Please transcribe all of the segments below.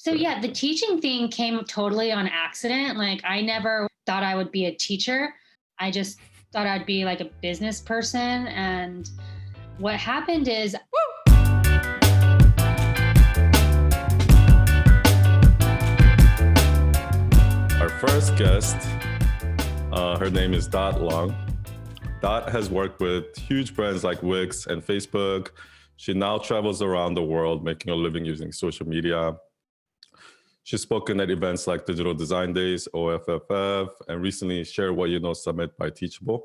So yeah, the teaching thing came totally on accident. Like I never thought I would be a teacher. I just thought I'd be like a business person. And what happened is, Our first guest, her name is Dot Long. Dot has worked with huge brands like Wix and Facebook. She now travels around the world making a living using social media. She's spoken at events like Digital Design Days, OFFF, and recently Share What You Know Summit by Teachable.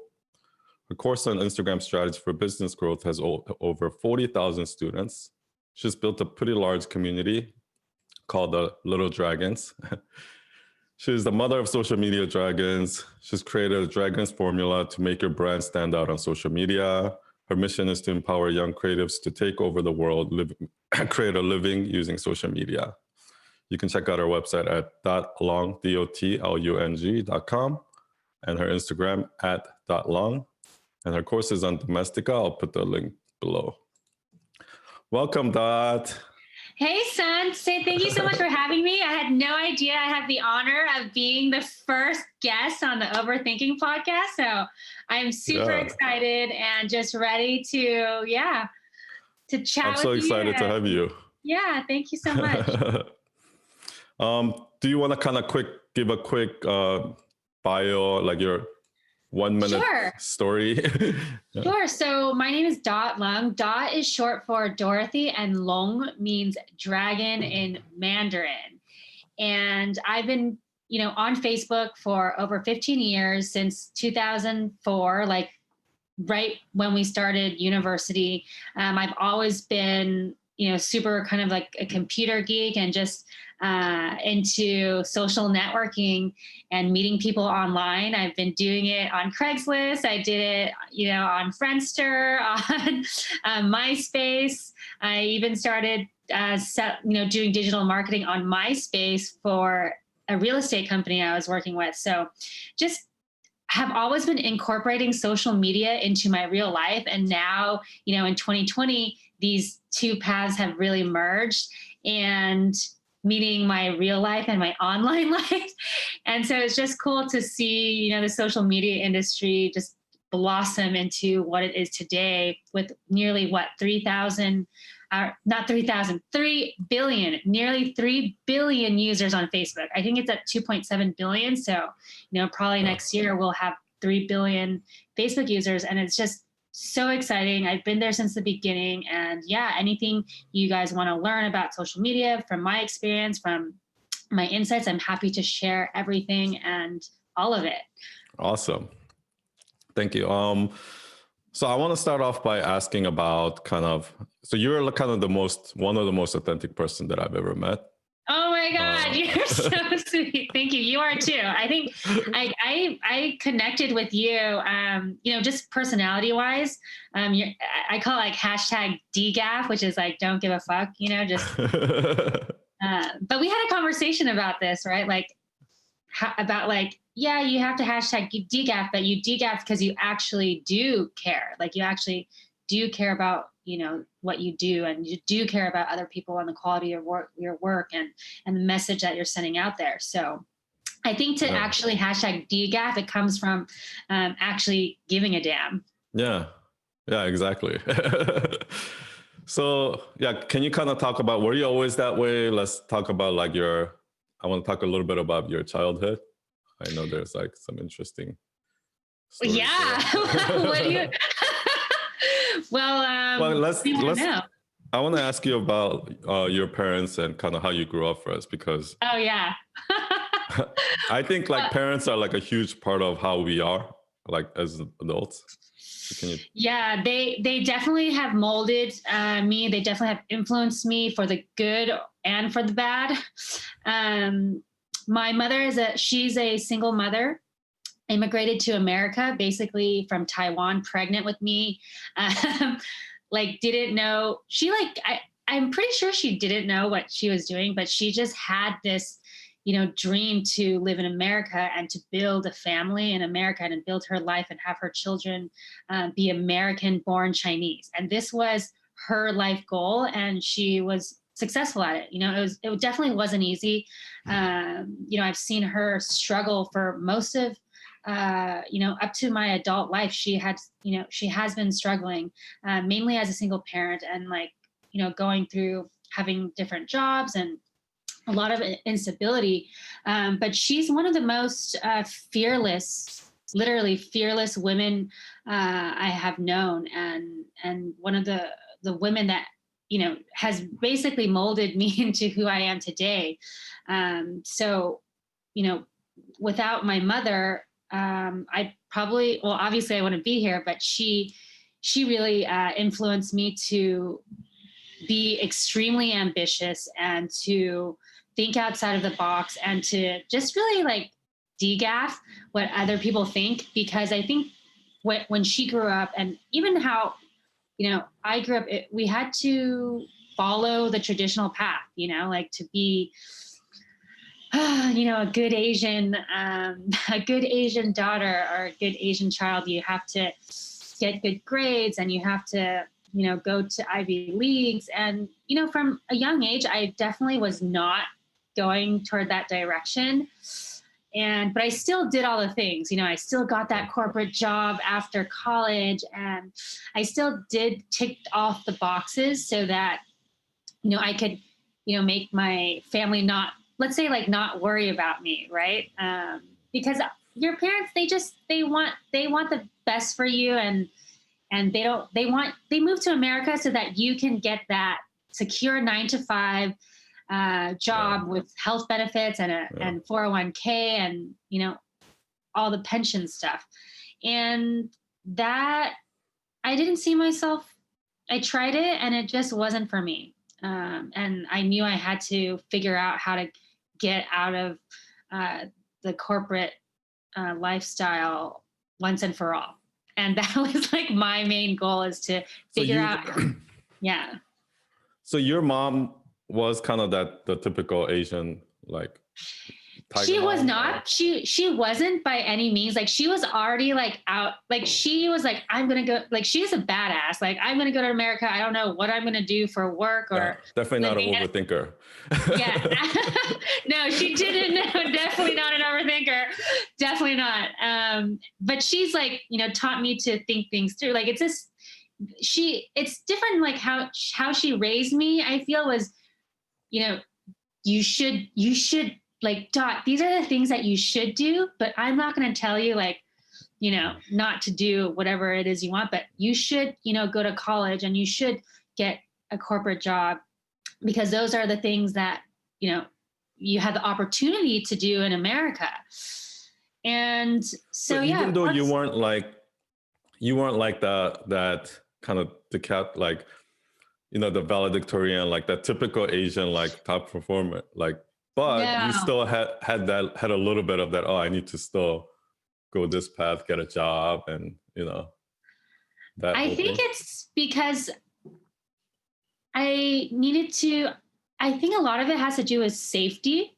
Her course on Instagram strategy for business growth has over 40,000 students. She's built a pretty large community called the Little Dragons. She's the mother of social media dragons. She's created a Dragons formula to make your brand stand out on social media. Her mission is to empower young creatives to take over the world, create a living using social media. You can check out her website at .long, DOTLUNG.com, and her Instagram at .long. And her course is on Domestica. I'll put the link below. Welcome, Dot. hey, son, say thank you so much for having me. I had no idea I had the honor of being the first guest on the Overthinking podcast. So I'm super excited and just ready to chat I'm so with you. excited to have you. Yeah, thank you so much. Do you want to kind of give a quick bio, like your 1 minute story? Yeah. Sure. So my name is Dot Long. Dot is short for Dorothy, and Long means dragon in Mandarin. And I've been, on Facebook for over 15 years, since 2004, like right when we started university. I've always been, super kind of like a computer geek and just into social networking and meeting people online. I've been doing it on Craigslist. I did it, on Friendster, on MySpace. I even started, doing digital marketing on MySpace for a real estate company I was working with. So just have always been incorporating social media into my real life. And now, in 2020, these two paths have really merged, and meaning my real life and my online life. And so it's just cool to see, the social media industry just blossom into what it is today, with nearly 3 billion, nearly 3 billion users on Facebook. I think it's at 2.7 billion. So, probably next year we'll have 3 billion Facebook users. And it's just so exciting. I've been there since the beginning. And anything you guys want to learn about social media from my experience, from my insights, I'm happy to share everything and all of it. Awesome. Thank you. So I want to start off by asking about so you're kind of one of the most authentic person that I've ever met. Oh my God, you're so sweet. Thank you. You are too. I think I connected with you, just personality wise. I call it like hashtag DGAF, which is like, don't give a fuck, just, but we had a conversation about this, right? Like you have to hashtag DGAF, but you DGAF because you actually do care. Like you actually do care about, what you do, and you do care about other people and the quality of your work and the message that you're sending out there. So I think to actually hashtag DGAF, it comes from actually giving a damn. Yeah, exactly. So can you kind of talk about, were you always that way? Let's talk about I want to talk a little bit about your childhood. I know there's like some interesting stories. What do you... Well, I want to ask you about your parents and kind of how you grew up first, because I think parents are like a huge part of how we are, like as adults. They definitely have molded me. They definitely have influenced me for the good and for the bad. My mother she's a single mother, immigrated to America, basically from Taiwan, pregnant with me. Didn't know, I'm pretty sure she didn't know what she was doing, but she just had this, dream to live in America and to build a family in America and build her life and have her children be American born Chinese. And this was her life goal. And she was successful at it. It definitely wasn't easy. I've seen her struggle for most of, up to my adult life. She has been struggling, mainly as a single parent, and like, going through having different jobs and a lot of instability. But she's one of the most fearless, literally fearless women I have known, and one of the women that has basically molded me into who I am today. So, without my mother, I probably, well, obviously I wouldn't be here, but she really influenced me to be extremely ambitious and to think outside of the box and to just really like degaff what other people think. Because I think when she grew up, and even how, I grew up, we had to follow the traditional path, like to be, a good Asian, a good Asian daughter or a good Asian child. You have to get good grades and you have to, go to Ivy Leagues. And, from a young age, I definitely was not going toward that direction. But I still did all the things, I still got that corporate job after college, and I still did tick off the boxes so that, I could, make my family let's say like not worry about me. Right. Because your parents, they want the best for you. And they move to America so that you can get that secure 9 to 5 job with health benefits and 401k and, all the pension stuff. And that I didn't see myself. I tried it and it just wasn't for me. And I knew I had to figure out how to get out of the corporate lifestyle once and for all. And that was like my main goal, is to figure out. Yeah. So your mom was kind of the typical Asian, like, she was mom, not, or? She wasn't by any means. Like, she was already like out, like she was like, I'm going to go, like, she's a badass. Like, I'm going to go to America. I don't know what I'm going to do for work or definitely not an overthinker. Yeah. No, she didn't. No, definitely not an overthinker. Definitely not. But she's like, taught me to think things through. Like, it's different. Like how she raised me, I feel, was, you should like, Dot, these are the things that you should do, but I'm not going to tell you like, not to do whatever it is you want, but you should, go to college and you should get a corporate job, because those are the things that, you have the opportunity to do in America. And so, but even though you weren't like that kind of the cat, like, the valedictorian, like that typical Asian, like top performer, like, but you still had a little bit of that. Oh, I need to still go this path, get a job, and that. I think it's because I needed to. I think a lot of it has to do with safety,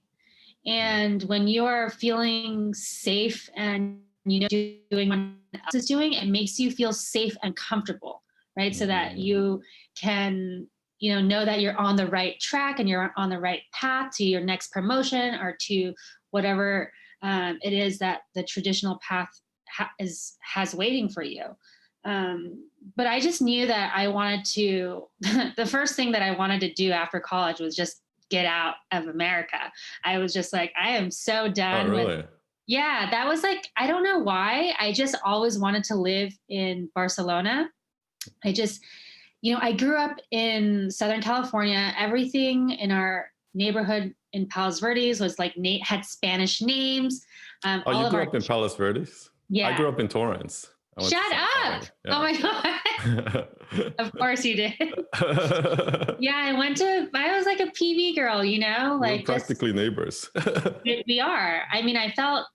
and when you're feeling safe and doing what else is doing, it makes you feel safe and comfortable, right? Mm-hmm. So that you can know that you're on the right track and you're on the right path to your next promotion or to whatever it is that the traditional path has waiting for you. But I just knew that I wanted to, the first thing that I wanted to do after college was just get out of America. I was just like, I am so done with. Yeah, that was like, I don't know why. I just always wanted to live in Barcelona. I just, I grew up in Southern California. Everything in our neighborhood in Palos Verdes was like, had Spanish names. You grew up in Palos Verdes? Yeah. I grew up in Torrance. Shut up. Yeah. Oh my God. Of course you did. Yeah, I was like a PV girl, like we're practically neighbors. We are. I mean, I felt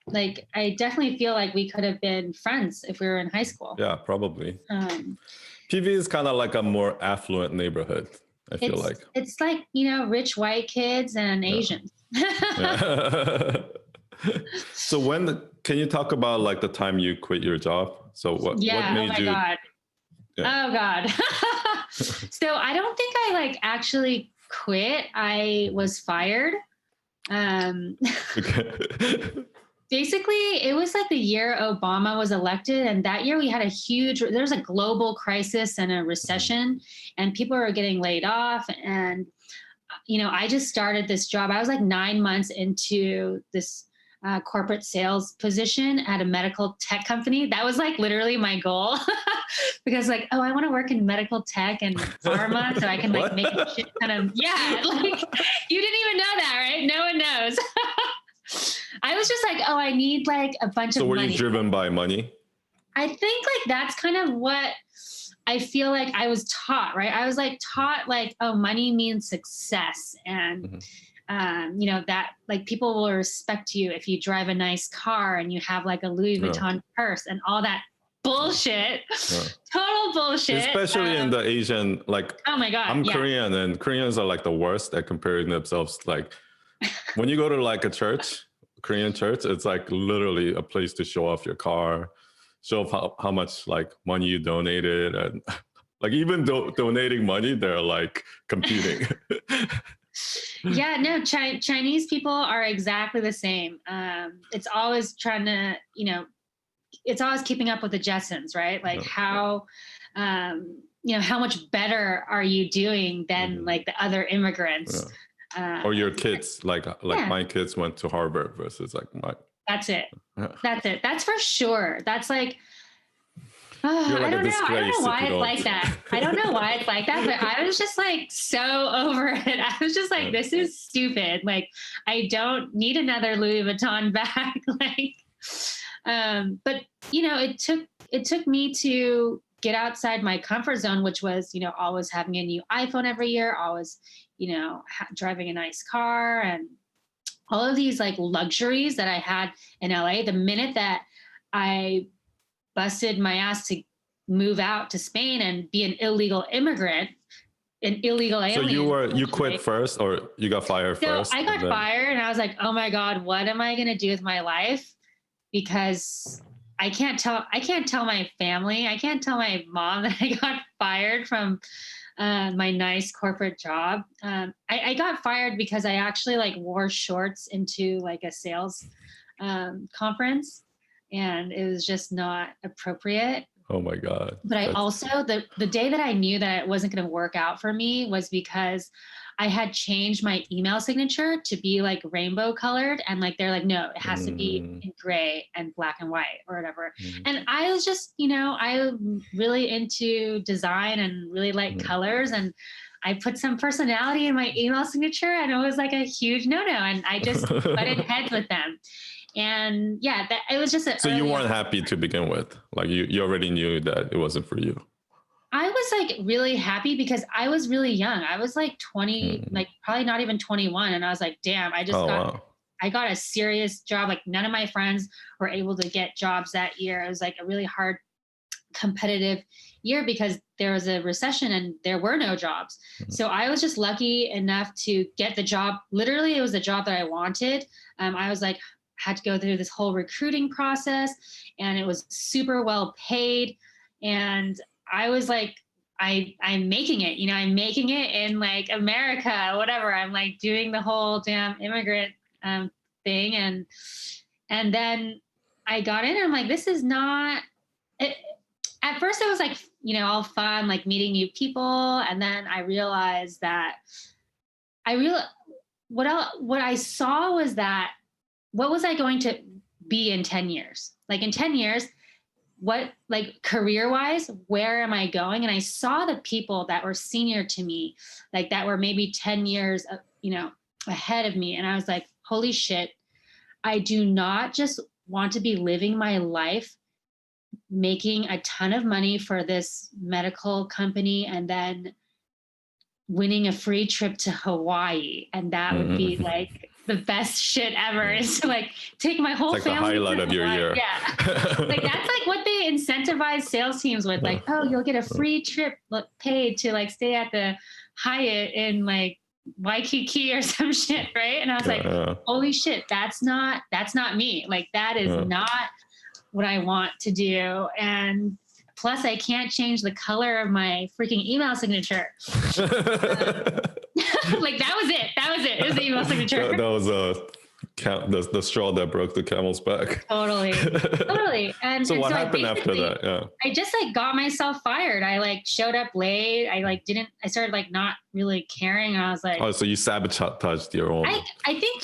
like, I definitely feel like we could have been friends if we were in high school. Yeah, probably. PV is kind of like a more affluent neighborhood, I feel like. It's like, rich white kids and Asians. So can you talk about like the time you quit your job? So what made you? God. Yeah. Oh God. So I don't think I like actually quit. I was fired. Um, Okay. Basically, it was like the year Obama was elected, and that year we had a huge, there's a global crisis and a recession, and people were getting laid off. And I just started this job. I was like 9 months into this corporate sales position at a medical tech company. That was like literally my goal because like, oh, I want to work in medical tech and pharma so I can like What? make a shit kind of, yeah, like you didn't even know that, right? No one knows. I was just like, oh, I need like a bunch So of were money. you driven by money? I think like that's kind of what I feel like I was taught, right? I was like taught like, oh, money means success. And, Mhm. that like people will respect you if you drive a nice car and you have like a Louis Yeah. Vuitton purse and all that bullshit, Yeah. total bullshit. Especially in the Asian, like, oh my God. I'm Yeah. Korean, and Koreans are like the worst at comparing themselves. Like when you go to like a church, Korean church, it's like literally a place to show off your car, show off how much like money you donated, and like even donating money, they're like competing. Yeah, no, Chinese people are exactly the same. It's always trying to, it's always keeping up with the Jetsons, right? Like Yeah. how much better are you doing than like the other immigrants? Yeah. Or your kids, like yeah. my kids went to Harvard versus like my. That's it. Yeah. That's it. That's for sure. That's like, You're like I don't know. I don't disgrace know if why you it's don't. like that. I don't know why it's like that, but I was just like so over it. I was just like, this is stupid. Like, I don't need another Louis Vuitton bag. But it took me to get outside my comfort zone, which was, always having a new iPhone every year, always, driving a nice car and all of these like luxuries that I had in LA. The minute that I busted my ass to move out to Spain and be an illegal immigrant, an illegal alien. So you quit first, or you got fired first? So I got fired, and I was like, oh my God, what am I going to do with my life? Because I can't tell my family, I can't tell my mom that I got fired from my nice corporate job. I got fired because I actually like wore shorts into like a sales conference, and it was just not appropriate. Oh my God. But I also, the day that I knew that it wasn't going to work out for me was because I had changed my email signature to be like rainbow colored. And like, they're like, no, it has to be in gray and black and white or whatever. And I was just, I'm really into design and really like colors. And I put some personality in my email signature, and it was like a huge no-no. And I just butted heads with them. And yeah, it was just so you weren't happy to begin with. Like you already knew that it wasn't for you. I was like really happy because I was really young. I was like 20, like probably not even 21. And I was like, damn, I got a serious job. Like none of my friends were able to get jobs that year. It was like a really hard competitive year because there was a recession and there were no jobs. So I was just lucky enough to get the job. Literally, it was the job that I wanted. I was like, had to go through this whole recruiting process, and it was super well paid. And I was like, I'm making it, I'm making it in like America, whatever. I'm like doing the whole damn immigrant thing. And then I got in and I'm like, this is not it. At first it was like, all fun, like meeting new people. And then I realized that what I saw was that, what was I going to be in 10 years? Like in 10 years, what, like career wise, where am I going? And I saw the people that were senior to me, like that were maybe 10 years, ahead of me. And I was like, holy shit, I do not just want to be living my life making a ton of money for this medical company and then winning a free trip to Hawaii. And that would be like the best shit ever, is to like take my whole family. It's like the highlight of your year. Yeah. Like that's like what they incentivize sales teams with. Like, oh, you'll get a free trip paid to like stay at the Hyatt in like Waikiki or some shit, right? And I was like, holy shit, that's not me. Like that is not what I want to do. And Plus, I can't change the color of my freaking email signature. Like that was it. That was it. It was the email signature. That was the straw that broke the camel's back. Totally. And So what so happened after that? Yeah. I just like got myself fired. I like showed up late. I started like not really caring. And I was like, Oh, so you sabotaged your own. I think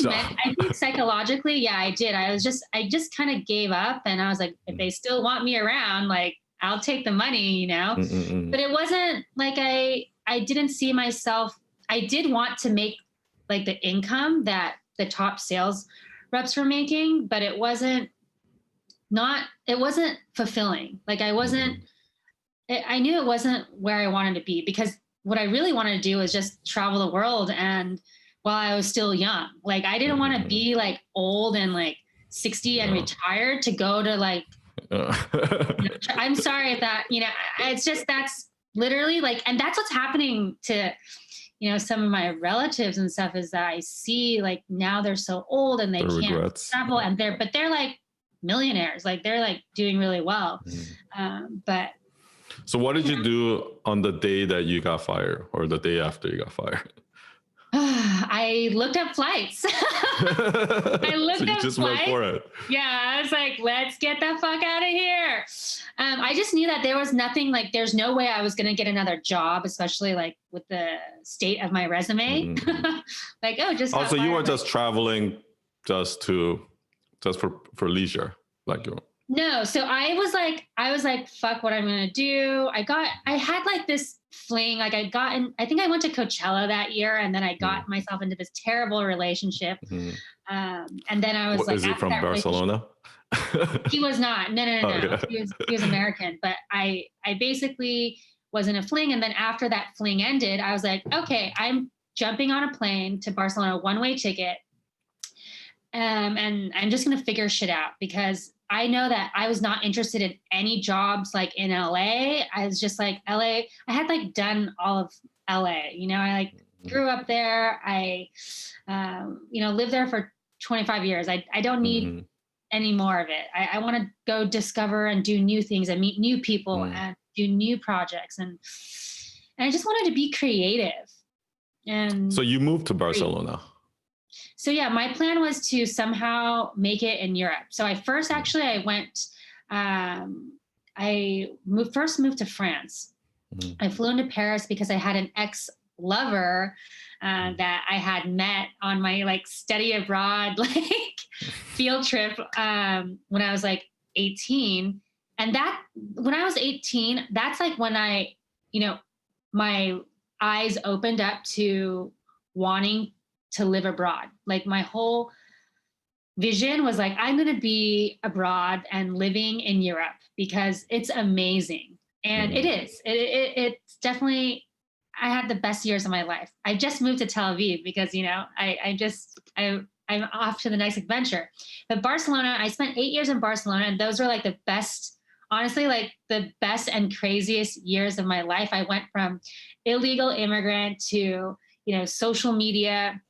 psychologically, yeah, I did. I just kind of gave up, and I was like, if they still want me around, like I'll take the money, you know. But it wasn't like I didn't see myself. I did want to make like the income that the top sales reps were making, but it wasn't fulfilling. Like I knew it wasn't where I wanted to be, because what I really wanted to do was just travel the world. And while I was still young, like I didn't want to be like old and like 60 and retired to go to like, I'm sorry if that, it's just, that's literally like, and that's what's happening to, some of my relatives and stuff, is that I see like now they're so old and they can't travel, and they're like millionaires, like they're like doing really well. But so what did you do on the day that you got fired, or the day after you got fired? I looked up flights. I looked up just flights. Went for it. Yeah, I was like, let's get the fuck out of here. I just knew that there was nothing, like there's no way I was going to get another job, especially like with the state of my resume. Like, just also you were just traveling just for leisure, like you. No, so I was like, fuck what I'm going to do. I had like this fling, like I think I went to Coachella that year, and then I got myself into this terrible relationship. And then I was Is he from Barcelona? He was not. No. Okay. He was American, but I basically was in a fling. And then after that fling ended, I was like, okay, I'm jumping on a plane to Barcelona, one-way ticket. And I'm just going to figure shit out, because I know that I was not interested in any jobs like in LA. I was just like, LA, I had like done all of LA, I like grew up there. I, lived there for 25 years. I don't need any more of it. I want to go discover and do new things and meet new people and do new projects. And I just wanted to be creative. And so you moved to Barcelona. So yeah, my plan was to somehow make it in Europe. So I went, first moved to France. I flew into Paris because I had an ex-lover that I had met on my like study abroad, like field trip when I was like 18. And when I was 18, that's like when my eyes opened up to wanting to live abroad. Like my whole vision was like, I'm going to be abroad and living in Europe, because it's amazing. And it is. It's definitely, I had the best years of my life. I just moved to Tel Aviv because, I'm off to the next adventure. But Barcelona, I spent 8 years in Barcelona, and those were like the best, honestly, like the best and craziest years of my life. I went from illegal immigrant to, social media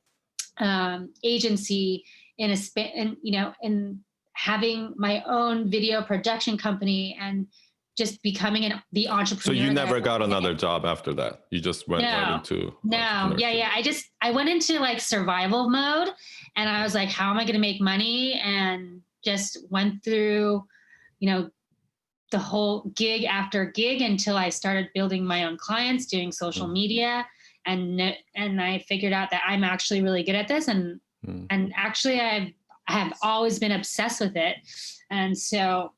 agency in having my own video production company, and just becoming the entrepreneur. So you never got another job after that? You just went right into I went into like survival mode, and I was like, how am I going to make money? And just went through, the whole gig after gig until I started building my own clients, doing social media. And I figured out that I'm actually really good at this. And actually I have always been obsessed with it. And so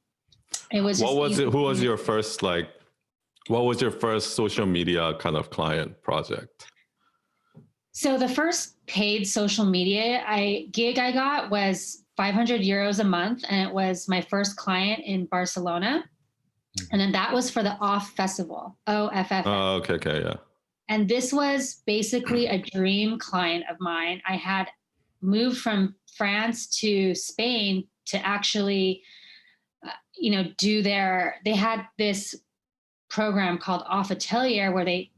it was. Who was your first, what was your first social media kind of client project? So the first paid social media gig I got was 500 euros a month. And it was my first client in Barcelona. And then that was for the OFF Festival, OFF. Oh, okay, yeah. And this was basically a dream client of mine. I had moved from France to Spain to actually, they had this program called Off Atelier, where they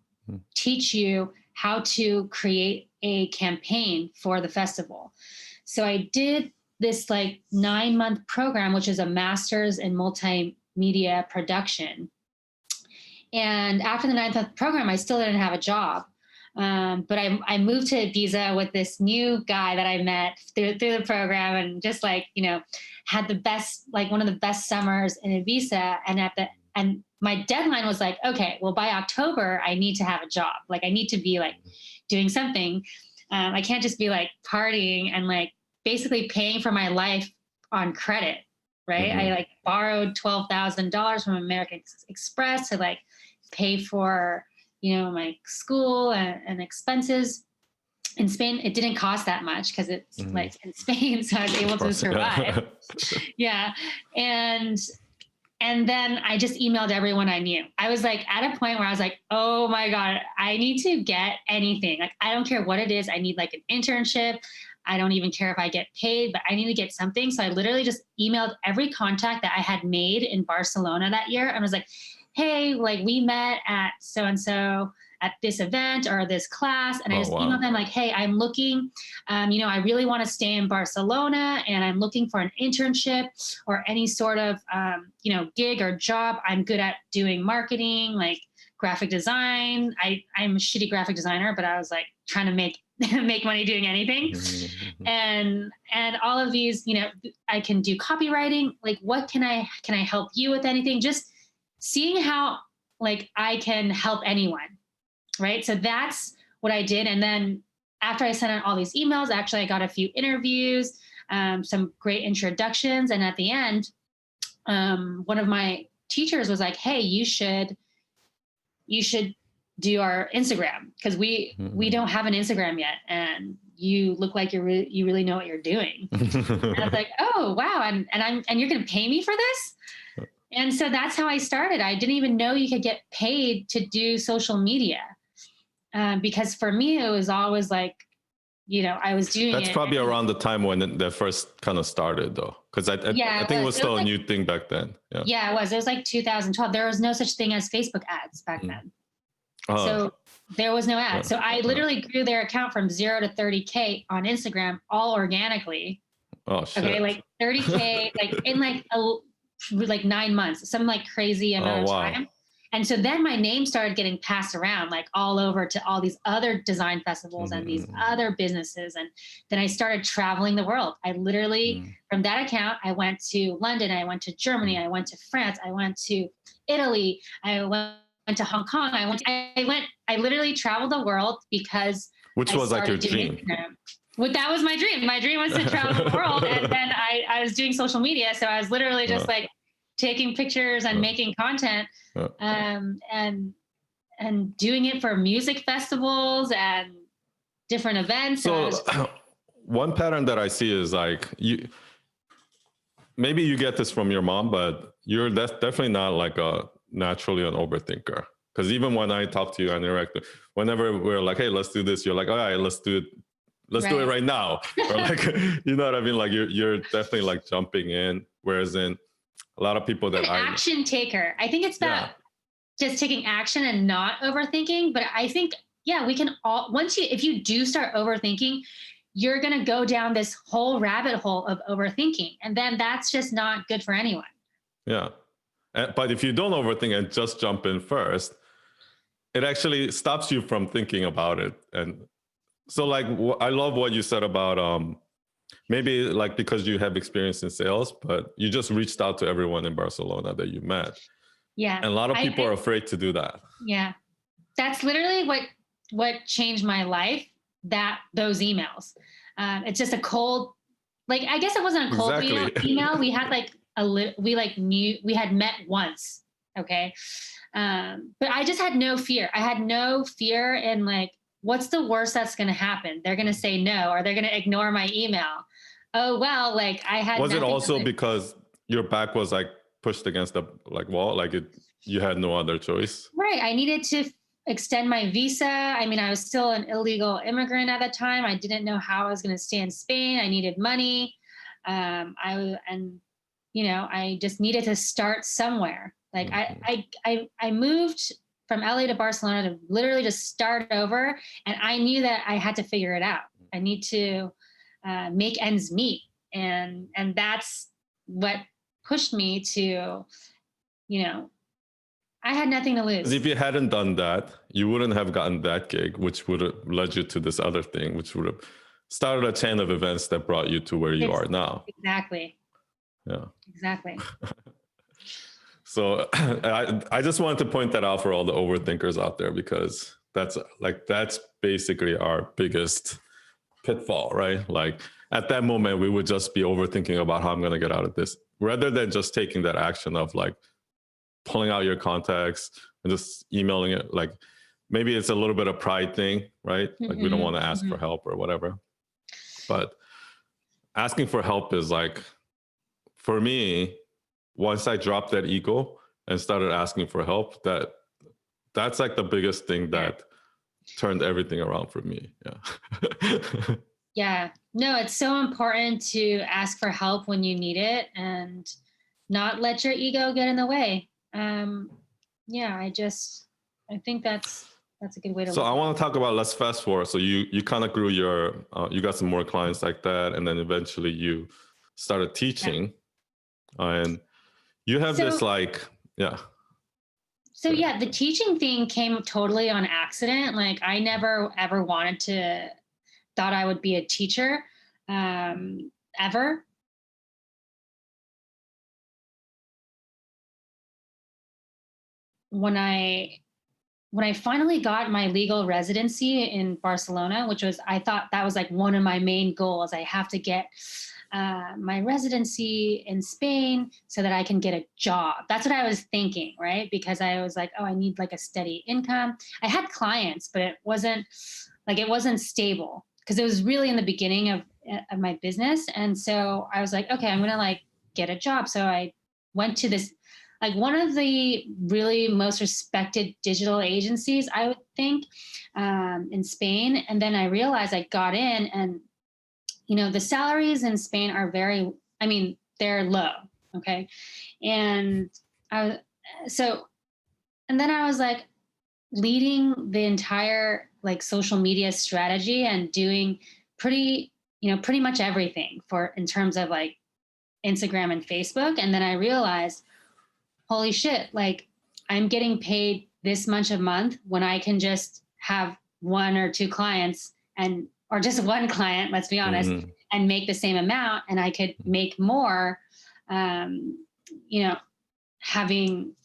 teach you how to create a campaign for the festival. So I did this 9-month program, which is a master's in multimedia production. And after the 9th month program, I still didn't have a job. But I moved to Ibiza with this new guy that I met through the program, and just like, had the best, like one of the best summers in Ibiza. And my deadline was like, okay, well, by October, I need to have a job. Like, I need to be like doing something. I can't just be like partying and like basically paying for my life on credit. Right. I like borrowed $12,000 from American Express to like pay for, my school and expenses. In Spain, it didn't cost that much because it's like in Spain, so I was able to survive. Yeah. And then I just emailed everyone I knew. I was like at a point where I was like, oh my God, I need to get anything. Like, I don't care what it is. I need like an internship. I don't even care if I get paid, but I need to get something. So I literally just emailed every contact that I had made in Barcelona that year. And was like, hey, like we met at so-and-so at this event or this class. And I just emailed them like, hey, I'm looking, I really want to stay in Barcelona and I'm looking for an internship or any sort of, gig or job. I'm good at doing marketing, like graphic design. I'm a shitty graphic designer, but I was like trying to make money doing anything. And all of these, I can do copywriting. Like, what can I help you with anything? Just seeing how like I can help anyone. Right. So that's what I did. And then after I sent out all these emails, actually, I got a few interviews, some great introductions. And at the end, one of my teachers was like, hey, you should do our Instagram because we don't have an Instagram yet. And you look like you really know what you're doing. And I was like, oh, wow. And you're going to pay me for this? And so that's how I started. I didn't even know you could get paid to do social media. Because for me, it was always like, I was doing That's it. That's probably around the time when that first kind of started, though. Because I think it was still a new thing back then. Yeah, it was. It was like 2012. There was no such thing as Facebook ads back then. So there was no ad. So I literally grew their account from 0 to 30K on Instagram, all organically. Oh, shit. Okay, like 30K, like in like 9 months, some like crazy amount of time. And so then my name started getting passed around like all over to all these other design festivals and these other businesses. And then I started traveling the world. I literally, from that account, I went to London, I went to Germany, I went to France, I went to Italy, I went to Hong Kong, I literally traveled the world because which was like your dream. Well, that was my dream. My dream was to travel the world. And then I was doing social media. So I was literally just like taking pictures and making content and doing it for music festivals and different events. So one pattern that I see is like maybe you get this from your mom, but you're definitely not like naturally an overthinker. Because even when I talk to you and interact, whenever we're like, hey, let's do this, you're like, all right, let's do it. Let's do it right now. Or like, you know what I mean? Like you're definitely like jumping in. Whereas in a lot of people that action taker. I think it's about just taking action and not overthinking. But I think, we can all, if you do start overthinking, you're going to go down this whole rabbit hole of overthinking. And then that's just not good for anyone. Yeah. But if you don't overthink and just jump in first, it actually stops you from thinking about it. And so like, I love what you said about maybe like because you have experience in sales, but you just reached out to everyone in Barcelona that you met. Yeah. And a lot of people are afraid to do that. Yeah. That's literally what changed my life, those emails. It's just a cold, like, I guess it wasn't a cold email. We had like we had met once. Okay. But I just had no fear. I had no fear in like, what's the worst that's going to happen? They're going to say no, or they're going to ignore my email. Oh, well, like I had. Was it also because your back was like pushed against the like wall? Like you had no other choice? Right. I needed to extend my visa. I mean, I was still an illegal immigrant at the time. I didn't know how I was going to stay in Spain. I needed money. I just needed to start somewhere. Like I moved from LA to Barcelona to literally just start over. And I knew that I had to figure it out. I need to make ends meet. And that's what pushed me to, I had nothing to 'Cause lose. if you hadn't done that, you wouldn't have gotten that gig, which would have led you to this other thing, which would have started a chain of events that brought you to where you Ex- are now. Exactly. Yeah. Exactly. So I just wanted to point that out for all the overthinkers out there, because that's basically our biggest pitfall, right? Like at that moment, we would just be overthinking about how I'm going to get out of this, rather than just taking that action of like pulling out your contacts and just emailing it. Like maybe it's a little bit of pride thing, right? Like we don't want to ask for help or whatever. But asking for help is like, for me, once I dropped that ego and started asking for help, that's like the biggest thing that turned everything around for me. Yeah. Yeah. No, it's so important to ask for help when you need it and not let your ego get in the way. Yeah, I think that's a good way to So look I at want to talk about, let's fast forward. So you kind of grew you got some more clients like that, and then eventually you started teaching, and you have this like, yeah. So yeah, the teaching thing came totally on accident. Like I never ever thought I would be a teacher, ever. When I finally got my legal residency in Barcelona, which was, I thought that was like one of my main goals. I have to get my residency in Spain so that I can get a job. That's what I was thinking, right? Because I was like, oh, I need like a steady income. I had clients, but it wasn't stable because it was really in the beginning of my business. And so I was like, okay, I'm going to like get a job. So I went to this, like one of the really most respected digital agencies, I would think, in Spain. And then I realized I got in, and the salaries in Spain are they're low. Okay. And I, so, and then I was like leading the entire like social media strategy and doing pretty much everything in terms of like Instagram and Facebook. And then I realized, holy shit, like I'm getting paid this much a month when I can just have one or two clients or just one client, let's be honest, and make the same amount. And I could make more, having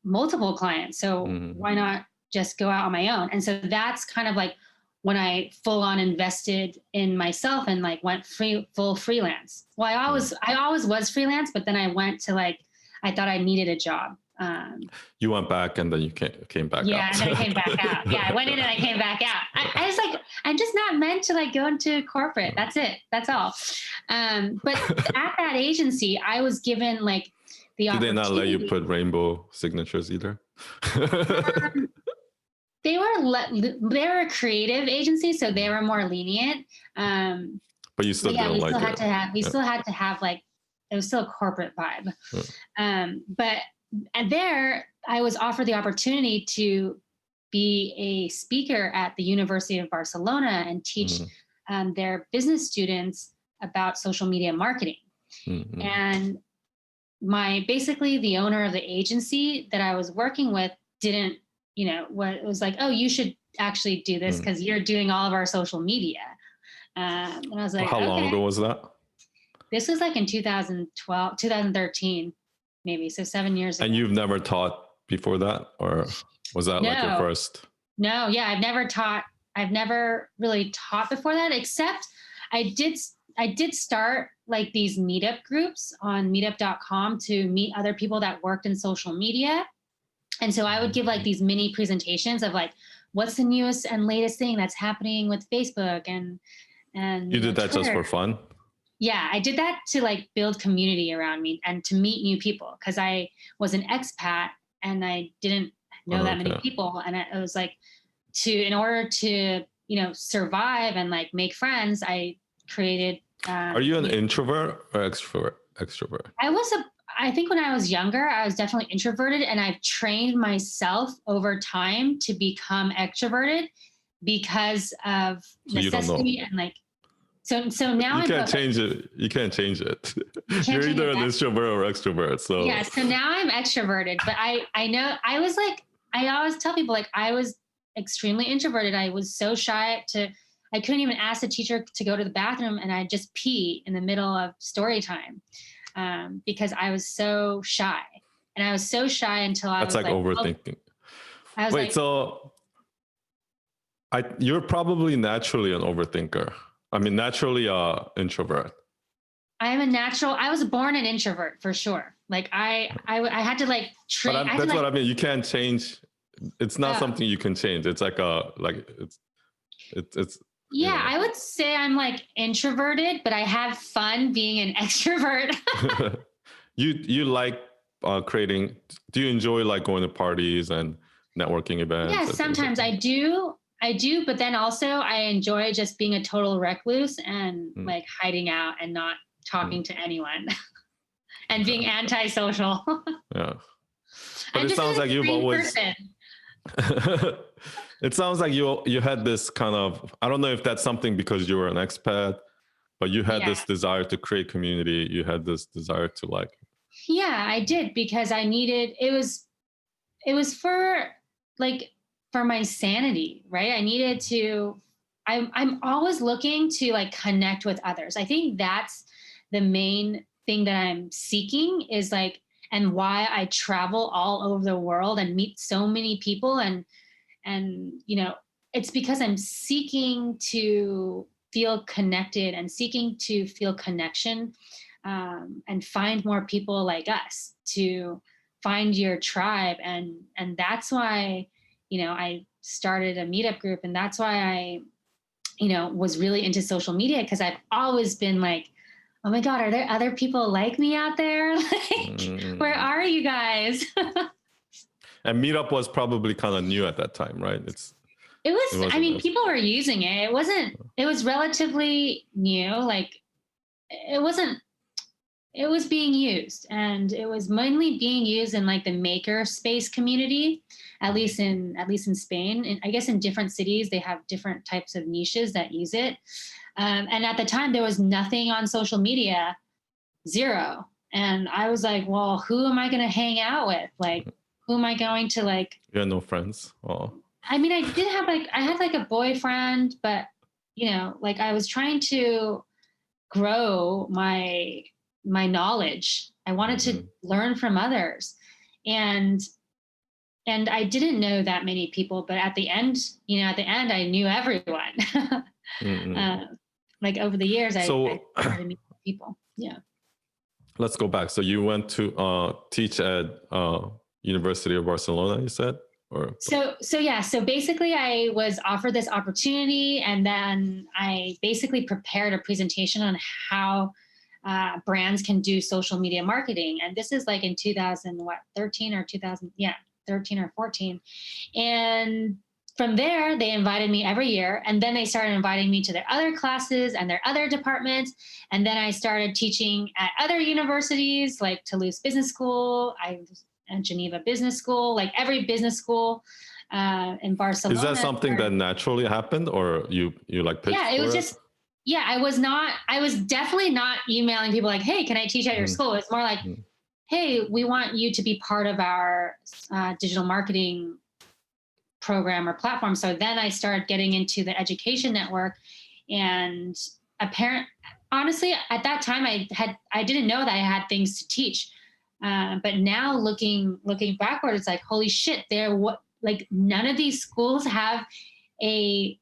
multiple clients. So why not just go out on my own? And so that's kind of like when I full on invested in myself and like went full freelance. Well, I always was freelance, but then I went to like, I thought I needed a job. You went back and then you came back out. Yeah, and then I came back out. Yeah, I went in and I came back out. I was like, I'm just not meant to like go into corporate. That's it. That's all. But at that agency, I was given like the opportunity. Did they not let you put rainbow signatures either? They were a creative agency, so they were more lenient. But you still didn't like it. We still had to have like, it was still a corporate vibe. But there, I was offered the opportunity to be a speaker at the University of Barcelona and teach their business students about social media marketing. And basically the owner of the agency that I was working with didn't, was like, oh, you should actually do this because you're doing all of our social media. And I was like, how long ago was that? This was like in 2013, maybe. So 7 years ago. And you've never taught before that? Or was that like your first? No, yeah, I've never really taught before that, except I did start like these meetup groups on meetup.com to meet other people that worked in social media. And so I would give like these mini presentations of like, what's the newest and latest thing that's happening with Facebook and you did that Twitter. Just for fun? Yeah, I did that to like build community around me and to meet new people because I was an expat and I didn't know that many people. And it was like in order to, survive and like make friends, I created. Are you an introvert or extrovert? I think when I was younger, I was definitely introverted, and I've trained myself over time to become extroverted because of necessity and like, So now You I'm can't change it. You can't change it. you can't You're change either it an back. introvert or extrovert. So Yeah, so now I'm extroverted, but I know I was like I always tell people like I was extremely introverted. I was so shy to I couldn't even ask the teacher to go to the bathroom and I'd just pee in the middle of story time because I was so shy. And I was so shy until I that's was like like, oh, overthinking. I was Wait, like, so you're probably naturally an overthinker. I mean, naturally introvert. I am a natural. I was born an introvert for sure. Like I had to like But train. I had to that's what like, I mean. You can't change. It's not uh, something you can change. It's like it's you yeah, know. I would say I'm like introverted, but I have fun being an extrovert. You like creating. Do you enjoy like going to parties and networking Yeah, events and things like sometimes that? I do. I do, but then also I enjoy just being a total recluse and Mm, like hiding out and not mm, talking to anyone and being okay. antisocial. Yeah. But I'm it just sounds an like you've extreme always person. it sounds like you had this kind of, I don't know if that's something because you were an expat, but you had Yeah. this desire to create community. You had this desire to like Yeah, I did because I needed it was for like for my sanity, right? I needed to I'm always looking to like connect with others. I think that's the main thing that I'm seeking is like and why I travel all over the world and meet so many people and it's because I'm seeking to feel connected and seeking to feel connection and find more people like us to find your tribe and that's why I started a meetup group and that's why I was really into social media because I've always been like, oh my god, are there other people like me out there? Like, where mm, are you guys? and Meetup was probably kind of new at that time, right? It It was, I wasn't mean, as people were using it. It was relatively new. Like, it wasn't, it was being used and it was mainly being used in like the maker space community, at least in Spain. And I guess in different cities, they have different types of niches that use it. And at the time, there was nothing on social media, zero. And I was like, well, who am I going to hang out with? Like, who am I going to like you had no friends. Oh, I mean, I had like a boyfriend, but like I was trying to grow my knowledge. I wanted to mm, learn from others. And and I didn't know that many people, but at the end I knew everyone. mm, mm. uh, like over the years I So started meeting people. Yeah. let's go back. So you went to teach at University of Barcelona, you said, or So basically I was offered this opportunity and then I basically prepared a presentation on how brands can do social media marketing. And this is like in 13 or 2000, yeah, 13 or 14. And from there, they invited me every year. And then they started inviting me to their other classes and their other departments. And then I started teaching at other universities like Toulouse Business School, and Geneva Business School, like every business school in is that Barcelona. something that naturally happened, or you like Yeah, pitched it was for it? just, yeah, I was definitely not emailing people like, hey, can I teach at your Mm, school? It's more like, mm. hey, we want you to be part of our digital marketing program or platform. So then I started getting into the education network and apparent honestly at that time I didn't know that I had things to teach. But now looking backward, it's like, holy shit, like none of these schools have a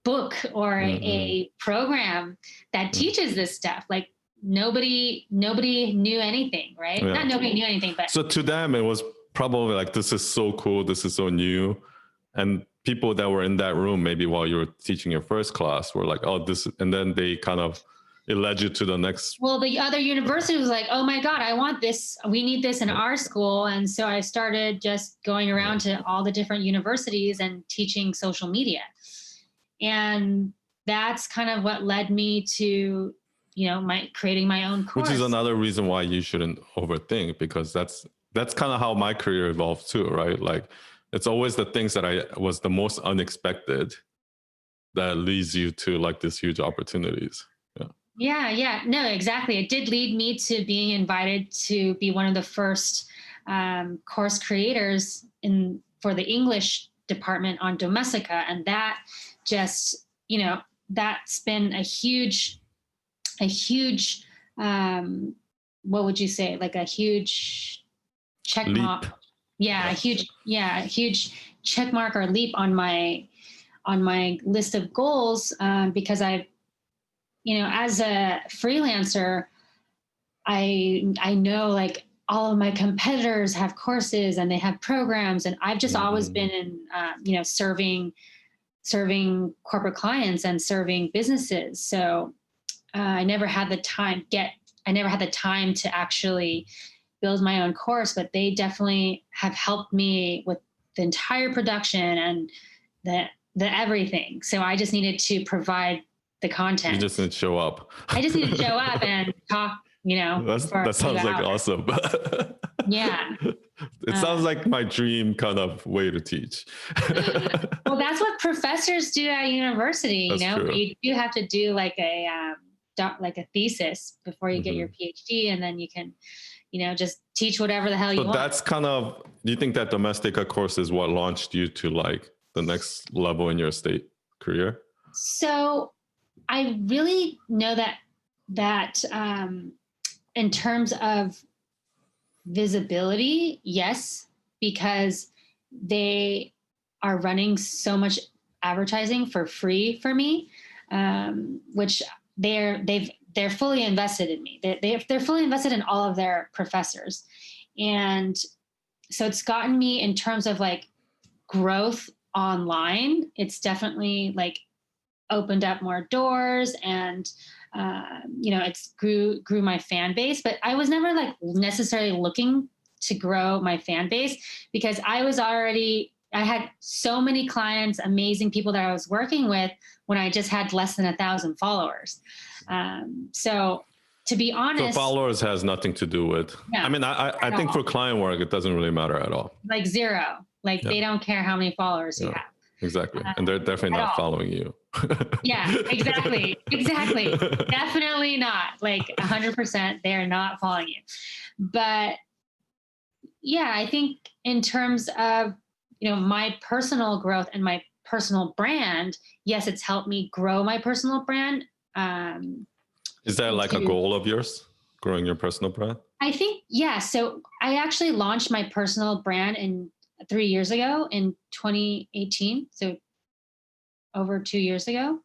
book or Mm-hmm. a program that Mm. teaches this stuff. Like nobody knew anything, right? Yeah. Not nobody knew anything, but So to them, it was probably like, this is so cool. This is so new. And people that were in that room, maybe while you were teaching your first class, were like, oh, this, and then they kind of, it led you to the next. well, the other university was like, oh my God, I want this. We need this in our school. And so I started just going around to all the different universities and teaching social media. And that's kind of what led me to, my creating my own Which is course. another reason why you shouldn't overthink, because that's kind of how my career evolved too, right? Like it's always the things that I was the most unexpected that leads you to like these huge opportunities. Yeah. Yeah. No, exactly. It did lead me to being invited to be one of the first course creators in for the English department on Domestica, and that just that's been a huge what would you say, like a huge check Leap. mark. Yeah, Yeah. a huge check mark or leap on my list of goals, because I've, as a freelancer, I know like all of my competitors have courses and they have programs, and I've just always Mhm. been in, serving corporate clients and serving businesses. So I never had the time to actually build my own course, but they definitely have helped me with the entire production and the the everything. So I just needed to provide the You content. just didn't show up. I just need to show up and talk, for a That few sounds like hours. awesome. Yeah. It sounds Uh, like my dream kind of way to teach. well, that's what professors do at university. That's But true. you do have to do like like a thesis before you get your Mhm. PhD, and then you can, just teach whatever the hell So you want. that's kind of, do you think that Domestica course is what launched you to like the next level in your state career? So I really know that in terms of visibility, yes, because they are running so much advertising for free for me, which they're fully invested in me. They're fully invested in all of their professors, and so it's gotten me in terms of like growth online. It's definitely like opened up more doors, and it's grew my fan base. But I was never like necessarily looking to grow my fan base, because I had so many clients, amazing people that I was working with, when I just had less than 1,000 followers. So to be So honest, followers has nothing to do with, no, I mean, I at think for all. client work, it doesn't really matter at all. Like zero. Like Yeah. they don't care how many followers you Yeah, have, exactly. And they're definitely at not all. following you. Yeah, exactly. Definitely not. Like 100%, they're not following you. But yeah, I think in terms of, my personal growth and my personal brand, yes, it's helped me grow my personal brand. Um, Is that like a into, goal of yours, growing your personal brand? I think, yeah. So I actually launched my personal brand in 3 years ago in 2018. So over 2 years ago.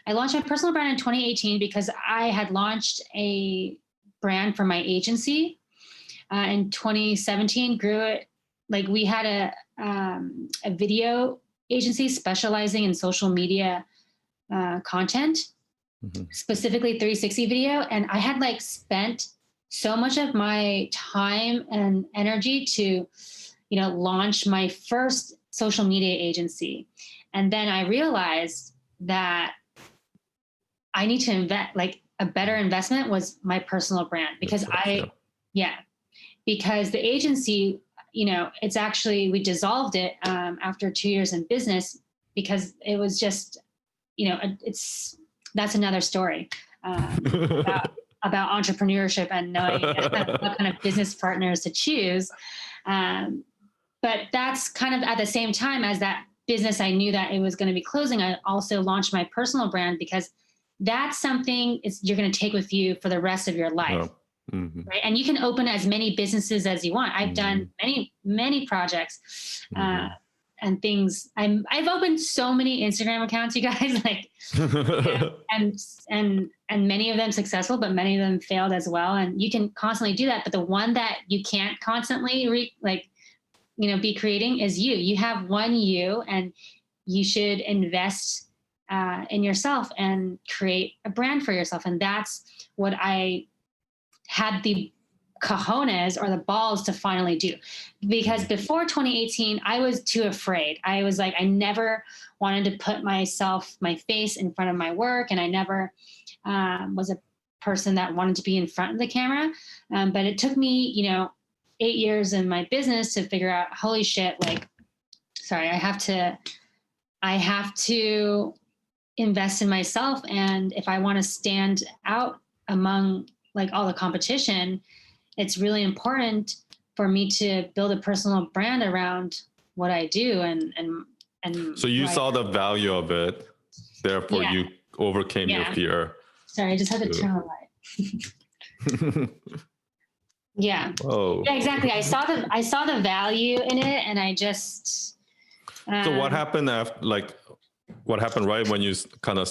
I launched my personal brand in 2018 because I had launched a brand for my agency in 2017. Grew it, like we had a video agency specializing in social media content, Mhm. specifically 360 video, and I had like spent so much of my time and energy to launch my first social media agency, and then I realized that I need to invest, like a better investment was my personal brand, because Yourself, yeah. yeah, because the agency, it's actually, we dissolved it after 2 years in business, because it was just, it's, that's another story about, about entrepreneurship and knowing what kind of business partners to choose. Um, but that's kind of at the same time as that business, I knew that it was going to be closing. I also launched my personal brand, because that's something you're going to take with you for the rest of your life. Yeah. Mm-hmm. Right. And you can open as many businesses as you want. I've done many projects and things. I've opened so many Instagram accounts, you guys, like, and many of them successful, but many of them failed as well. And you can constantly do that. But the one that you can't constantly be creating is you. You have one you, and you should invest in yourself and create a brand for yourself. And that's what I had the cojones or the balls to finally do. Because before 2018, I was too afraid. I was like, I never wanted to put my face in front of my work. And I never was a person that wanted to be in front of the camera. But it took me, 8 years in my business to figure out, holy shit, like, sorry, I have to invest in myself. And if I want to stand out among like all the competition, it's really important for me to build a personal brand around what I do and So you saw the value of it, therefore yeah, you overcame your yeah. fear. Sorry, I just had to turn on the light. Yeah. Oh. Yeah, exactly. I saw the value in it, and I just. So what happened after, like, what happened right when you kind of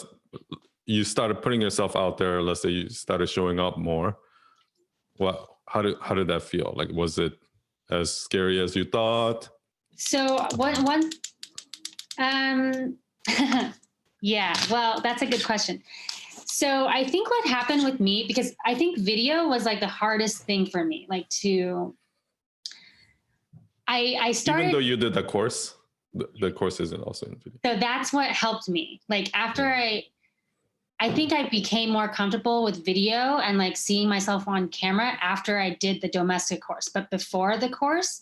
you started putting yourself out there? Let's say you started showing up more. How did that feel? Like, was it as scary as you thought? So one um yeah, well, that's a good question. So I think what happened with me, because I think video was like the hardest thing for me, like to I started. Even though you did the course, the course isn't also in video. So that's what helped me. Like after I think I became more comfortable with video and like seeing myself on camera after I did the domestic course. But before the course,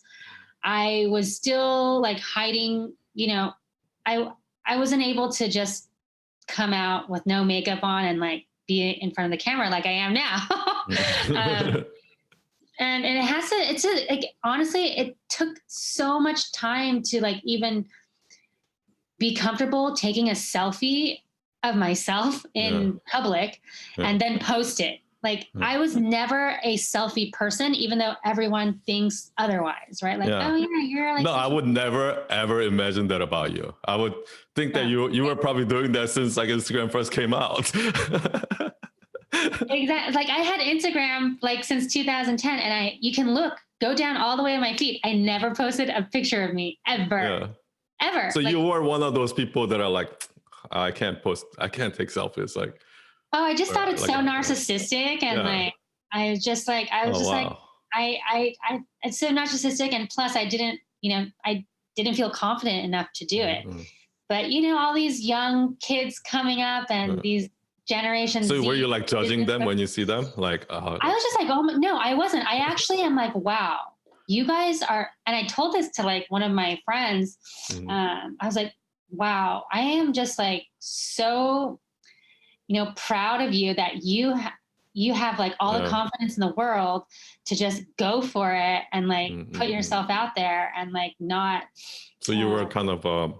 I was still like hiding, I wasn't able to just come out with no makeup on and like be in front of the camera like I am now. And it has to, like, honestly, it took so much time to like even be comfortable taking a selfie of myself in public and then post it. Like I was never a selfie person, even though everyone thinks otherwise, right? Like, oh yeah, you're like. No, I would never ever imagine that about you. I would think that you were probably doing that since like Instagram first came out. Exactly. Like I had Instagram like since 2010, and you can go down all the way on my feed. I never posted a picture of me ever. So like, you were one of those people that are like, I can't take selfies. Like, oh, I just thought it's like, so narcissistic, and like I was just like it's so narcissistic, and plus I didn't feel confident enough to do it. But all these young kids coming up and these generations. So were you like judging them when you see them? Like, I was just like, oh no, I wasn't. I actually am like, wow, you guys are. And I told this to like one of my friends. I was like, wow, I am just like so, proud of you that you have like all the confidence in the world to just go for it and like put yourself out there and like not. So you were kind of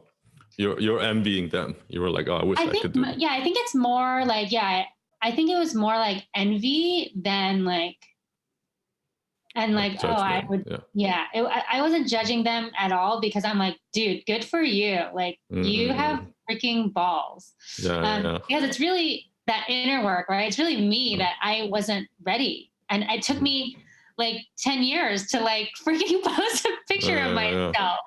you're envying them. You were like, oh, I wish I could do it. Yeah, I think it's more like, I think it was more like envy than like, and like, oh, I would, I wasn't judging them at all, because I'm like, dude, good for you. Like you have freaking balls. Because it's really that inner work, right? It's really me that I wasn't ready. And it took me like 10 years to like freaking post a picture of myself.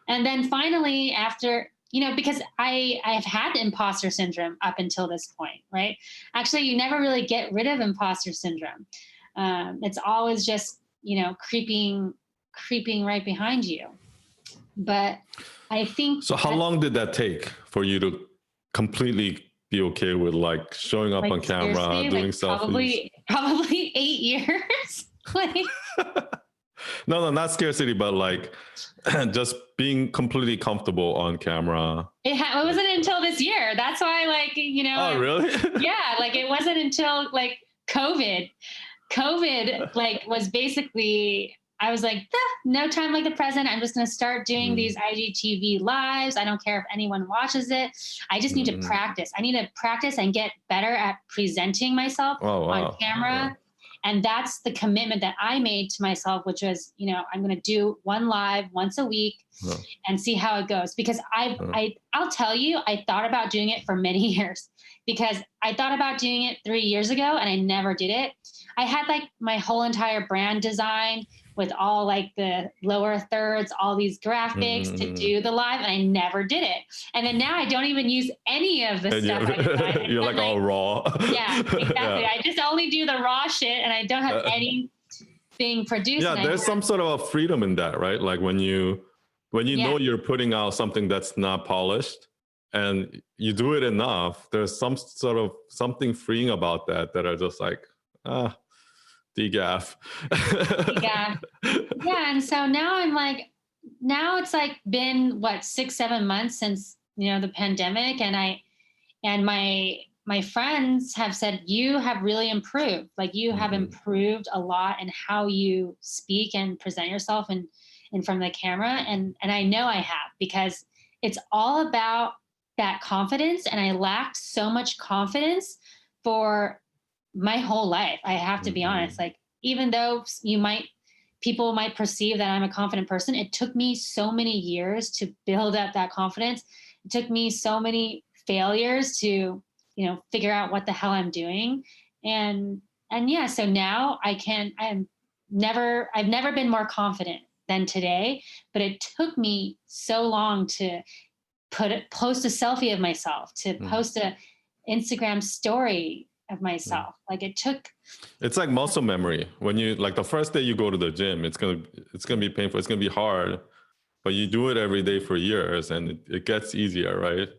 And then finally after, because I have had imposter syndrome up until this point, right? Actually, you never really get rid of imposter syndrome. It's always just, creeping right behind you. But I think. So how long did that take for you to completely be okay with like showing up on camera, doing selfies? Probably 8 years. Like. No, not scarcity, but like just being completely comfortable on camera. It wasn't until this year. That's why, like, Oh, really? Yeah, like it wasn't until like COVID. COVID, like, was basically, I was like, no time like the present. I'm just going to start doing these IGTV lives. I don't care if anyone watches it. I just need to practice. I need to practice and get better at presenting myself on camera. Yeah. And that's the commitment that I made to myself, which was, I'm going to do one live once a week and see how it goes. Because I'll tell you, I thought about doing it for many years, because I thought about doing it 3 years ago and I never did it. I had like my whole entire brand design with all like the lower thirds, all these graphics to do the live, and I never did it. And then now I don't even use any of the stuff I designed. You're like all raw. Yeah, exactly. Yeah. I just only do the raw shit, and I don't have anything produced. Yeah, there's some sort of a freedom in that, right? Like when you know you're putting out something that's not polished and you do it enough, there's some sort of something freeing about that are just like, degaff. Yeah. And so now it's like been 6-7 months since, the pandemic. And And my friends have said, you have really improved. Like you have Hmm. improved a lot in how you speak and present yourself in front of the camera. And I know I have, because it's all about that confidence. And I lacked so much confidence for my whole life. I have to be honest. Hmm. Like, even though people might perceive that I'm a confident person, it took me so many years to build up that confidence. It took me so many failures to, figure out what the hell I'm doing. And yeah, so now I've never been more confident than today, but it took me so long to post a selfie of myself, to post a Instagram story of Hmm. myself. Like it took. It's like muscle memory. When you like the first day you go to the gym, it's gonna be painful. It's gonna be hard, but you do it every day for years, and it gets easier, right?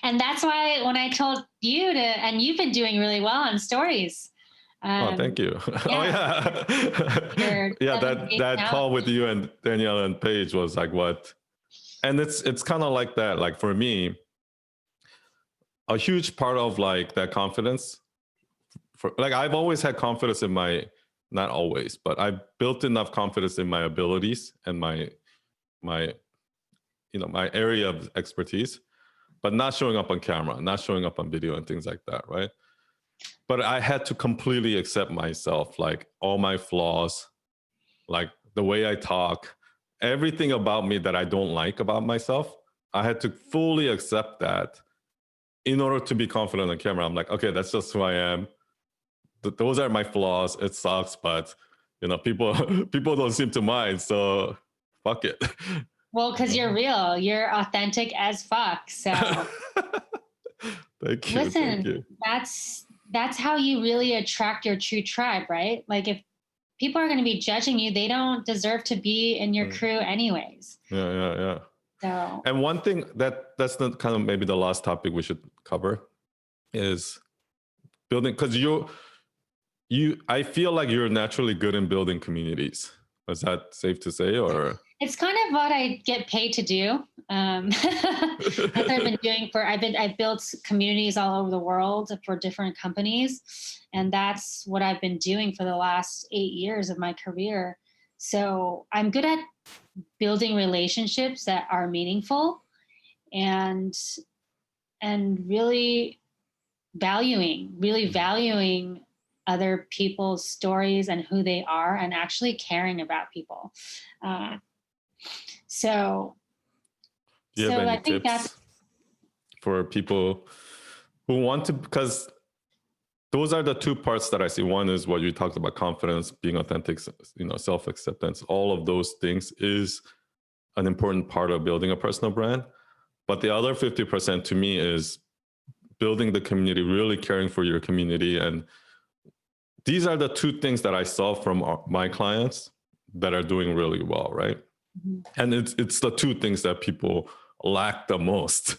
And that's why when I told you and you've been doing really well on stories. Oh, Um, thank you. Oh yeah, yeah, your yeah. 7 day That challenge. call with you and Danielle and Paige was like what, and it's kind of like that. Like for me, a huge part of like that confidence. For like I've always had confidence in my, not always, but I've built enough confidence in my abilities and my my area of expertise, but not showing up on camera, not showing up on video and things like that, right? But I had to completely accept myself, like all my flaws, like the way I talk, everything about me that I don't like about myself. I had to fully accept that in order to be confident on camera. I'm like, okay, that's just who I am. Those are my flaws. It sucks, but people people don't seem to mind, so fuck it. Well, because you're real, you're authentic as fuck. So Thank you, thank listen, you. that's how you really attract your true tribe, right? Like if people are going to be judging you, they don't deserve to be in your Mm. crew anyways. Yeah, yeah, yeah. So And one thing that's the kind of maybe the last topic we should cover is building, because I feel like you're naturally good in building communities. Is that safe to say, or? it's kind of what I get paid to do. That's what I've been doing I've built communities all over the world for different companies. And that's what I've been doing for the last 8 years of my career. So I'm good at building relationships that are meaningful, and really valuing other people's stories and who they are, and actually caring about people. Uh, so Do you have any I think that's. tips for people who want to, because those are the two parts that I see. One is what you talked about, confidence, being authentic, self-acceptance. All of those things is an important part of building a personal brand. But the other 50% to me is building the community, really caring for your community. And these are the two things that I saw from my clients that are doing really well, right? Mhm. And it's the two things that people lack the most,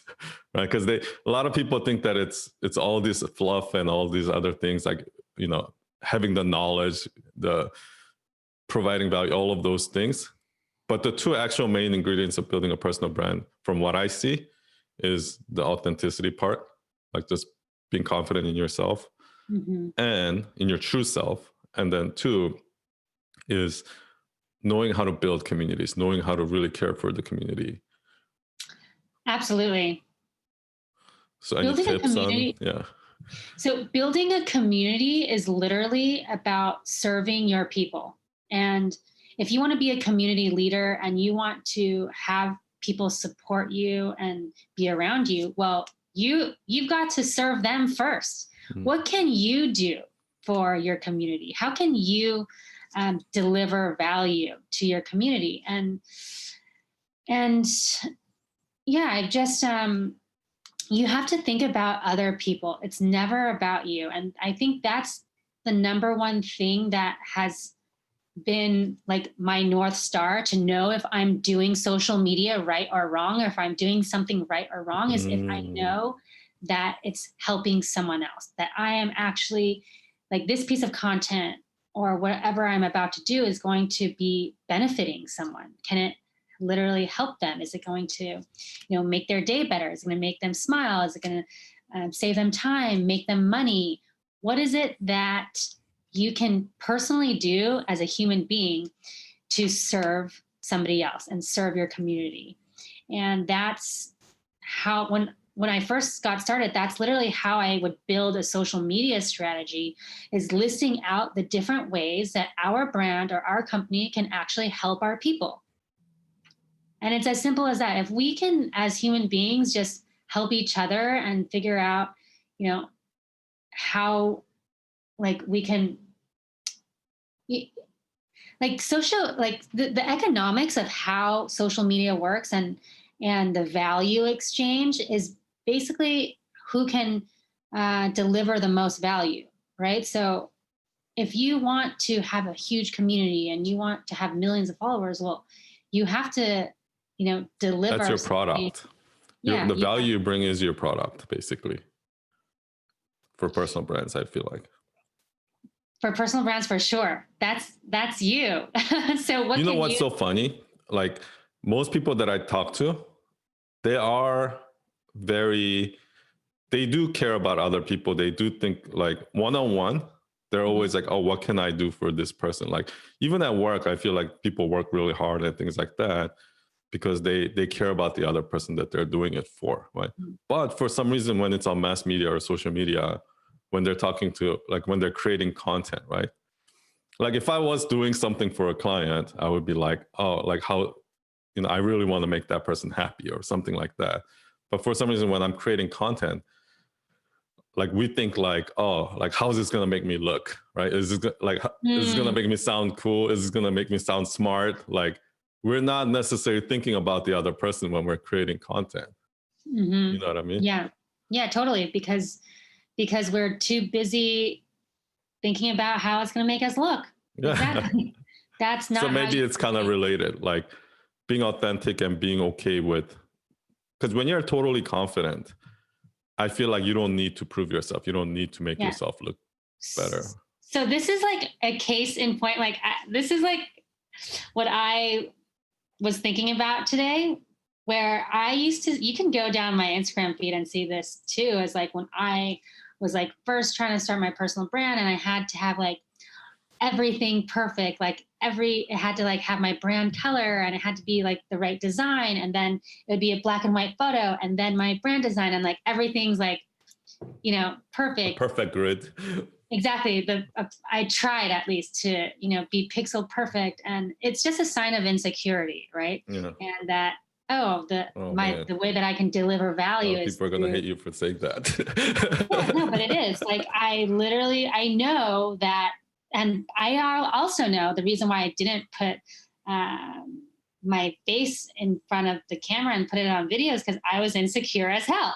right? Because a lot of people think that it's all this fluff and all these other things, like having the knowledge, the providing value, all of those things. But the two actual main ingredients of building a personal brand, from what I see, is the authenticity part, like just being confident in yourself Mhm. and in your true self. And then two is knowing how to build communities, knowing how to really care for the community. Absolutely. So any Building a tips on, community. yeah. So building a community is literally about serving your people. And if you want to be a community leader and you want to have people support you and be around you, well, you've got to serve them first. Mm. What can you do for your community? How can you deliver value to your community? And yeah, I just you have to think about other people. It's never about you. And I think that's the number one thing that has been like my North Star, to know if I'm doing social media right or wrong, or if I'm doing something right or wrong, is if I Mm. know that it's helping someone else, that I am actually, like, this piece of content or whatever I'm about to do is going to be benefiting someone. Can it literally help them? Is it going to, make their day better? Is it going to make them smile? Is it going to save them time, make them money? What is it that you can personally do as a human being to serve somebody else and serve your community? And that's how, when I first got started, that's literally how I would build a social media strategy, is listing out the different ways that our brand or our company can actually help our people. And it's as simple as that. If we can, as human beings, just help each other and figure out, how, like, we can, like, social, like the economics of how social media works, and the value exchange is basically who can deliver the most value, right? So if you want to have a huge community and you want to have millions of followers, well, you have to, deliver. That's your product. Yeah, The value you bring is your product, basically. For personal brands, I feel like. For personal brands, for sure. That's you. So what? You know what's so funny? Like, most people that I talk to, they do care about other people. They do think, like, one-on-one, they're always like, oh, what can I do for this person? Like, even at work, I feel like people work really hard and things like that because they care about the other person that they're doing it for, right? But for some reason, when it's on mass media or social media, when they're talking to, like, when they're creating content, right? Like, if I was doing something for a client, I would be like, oh, like, how, I really want to make that person happy or something like that. But for some reason, when I'm creating content, like, we think like, oh, like, how is this going to make me look, right? Is this is this going to make me sound cool? Is this going to make me sound smart? Like, we're not necessarily thinking about the other person when we're creating content. You know what I mean? Yeah, totally. Because we're too busy thinking about how it's going to make us look. Yeah. Exactly. That's not. So maybe it's kind of related, like being authentic and being okay with, because when you're totally confident, I feel like you don't need to prove yourself. You don't need to make yourself look better. So this is like a case in point. Like, this is like what I was thinking about today, where I used to, you can go down my Instagram feed and see this too, as like when I was like first trying to start my personal brand, and I had to have like everything perfect. Like it had to like have my brand color, and it had to be like the right design. And then it would be a black and white photo, and then my brand design, and like everything's like, perfect. A perfect grid. Exactly. I tried at least to, be pixel perfect, and it's just a sign of insecurity, right? Yeah. And that, the way that I can deliver value is people are gonna hate you for saying that. Yeah, no, but it is like, I know that, and I also know the reason why I didn't put my face in front of the camera and put it on videos, because I was insecure as hell.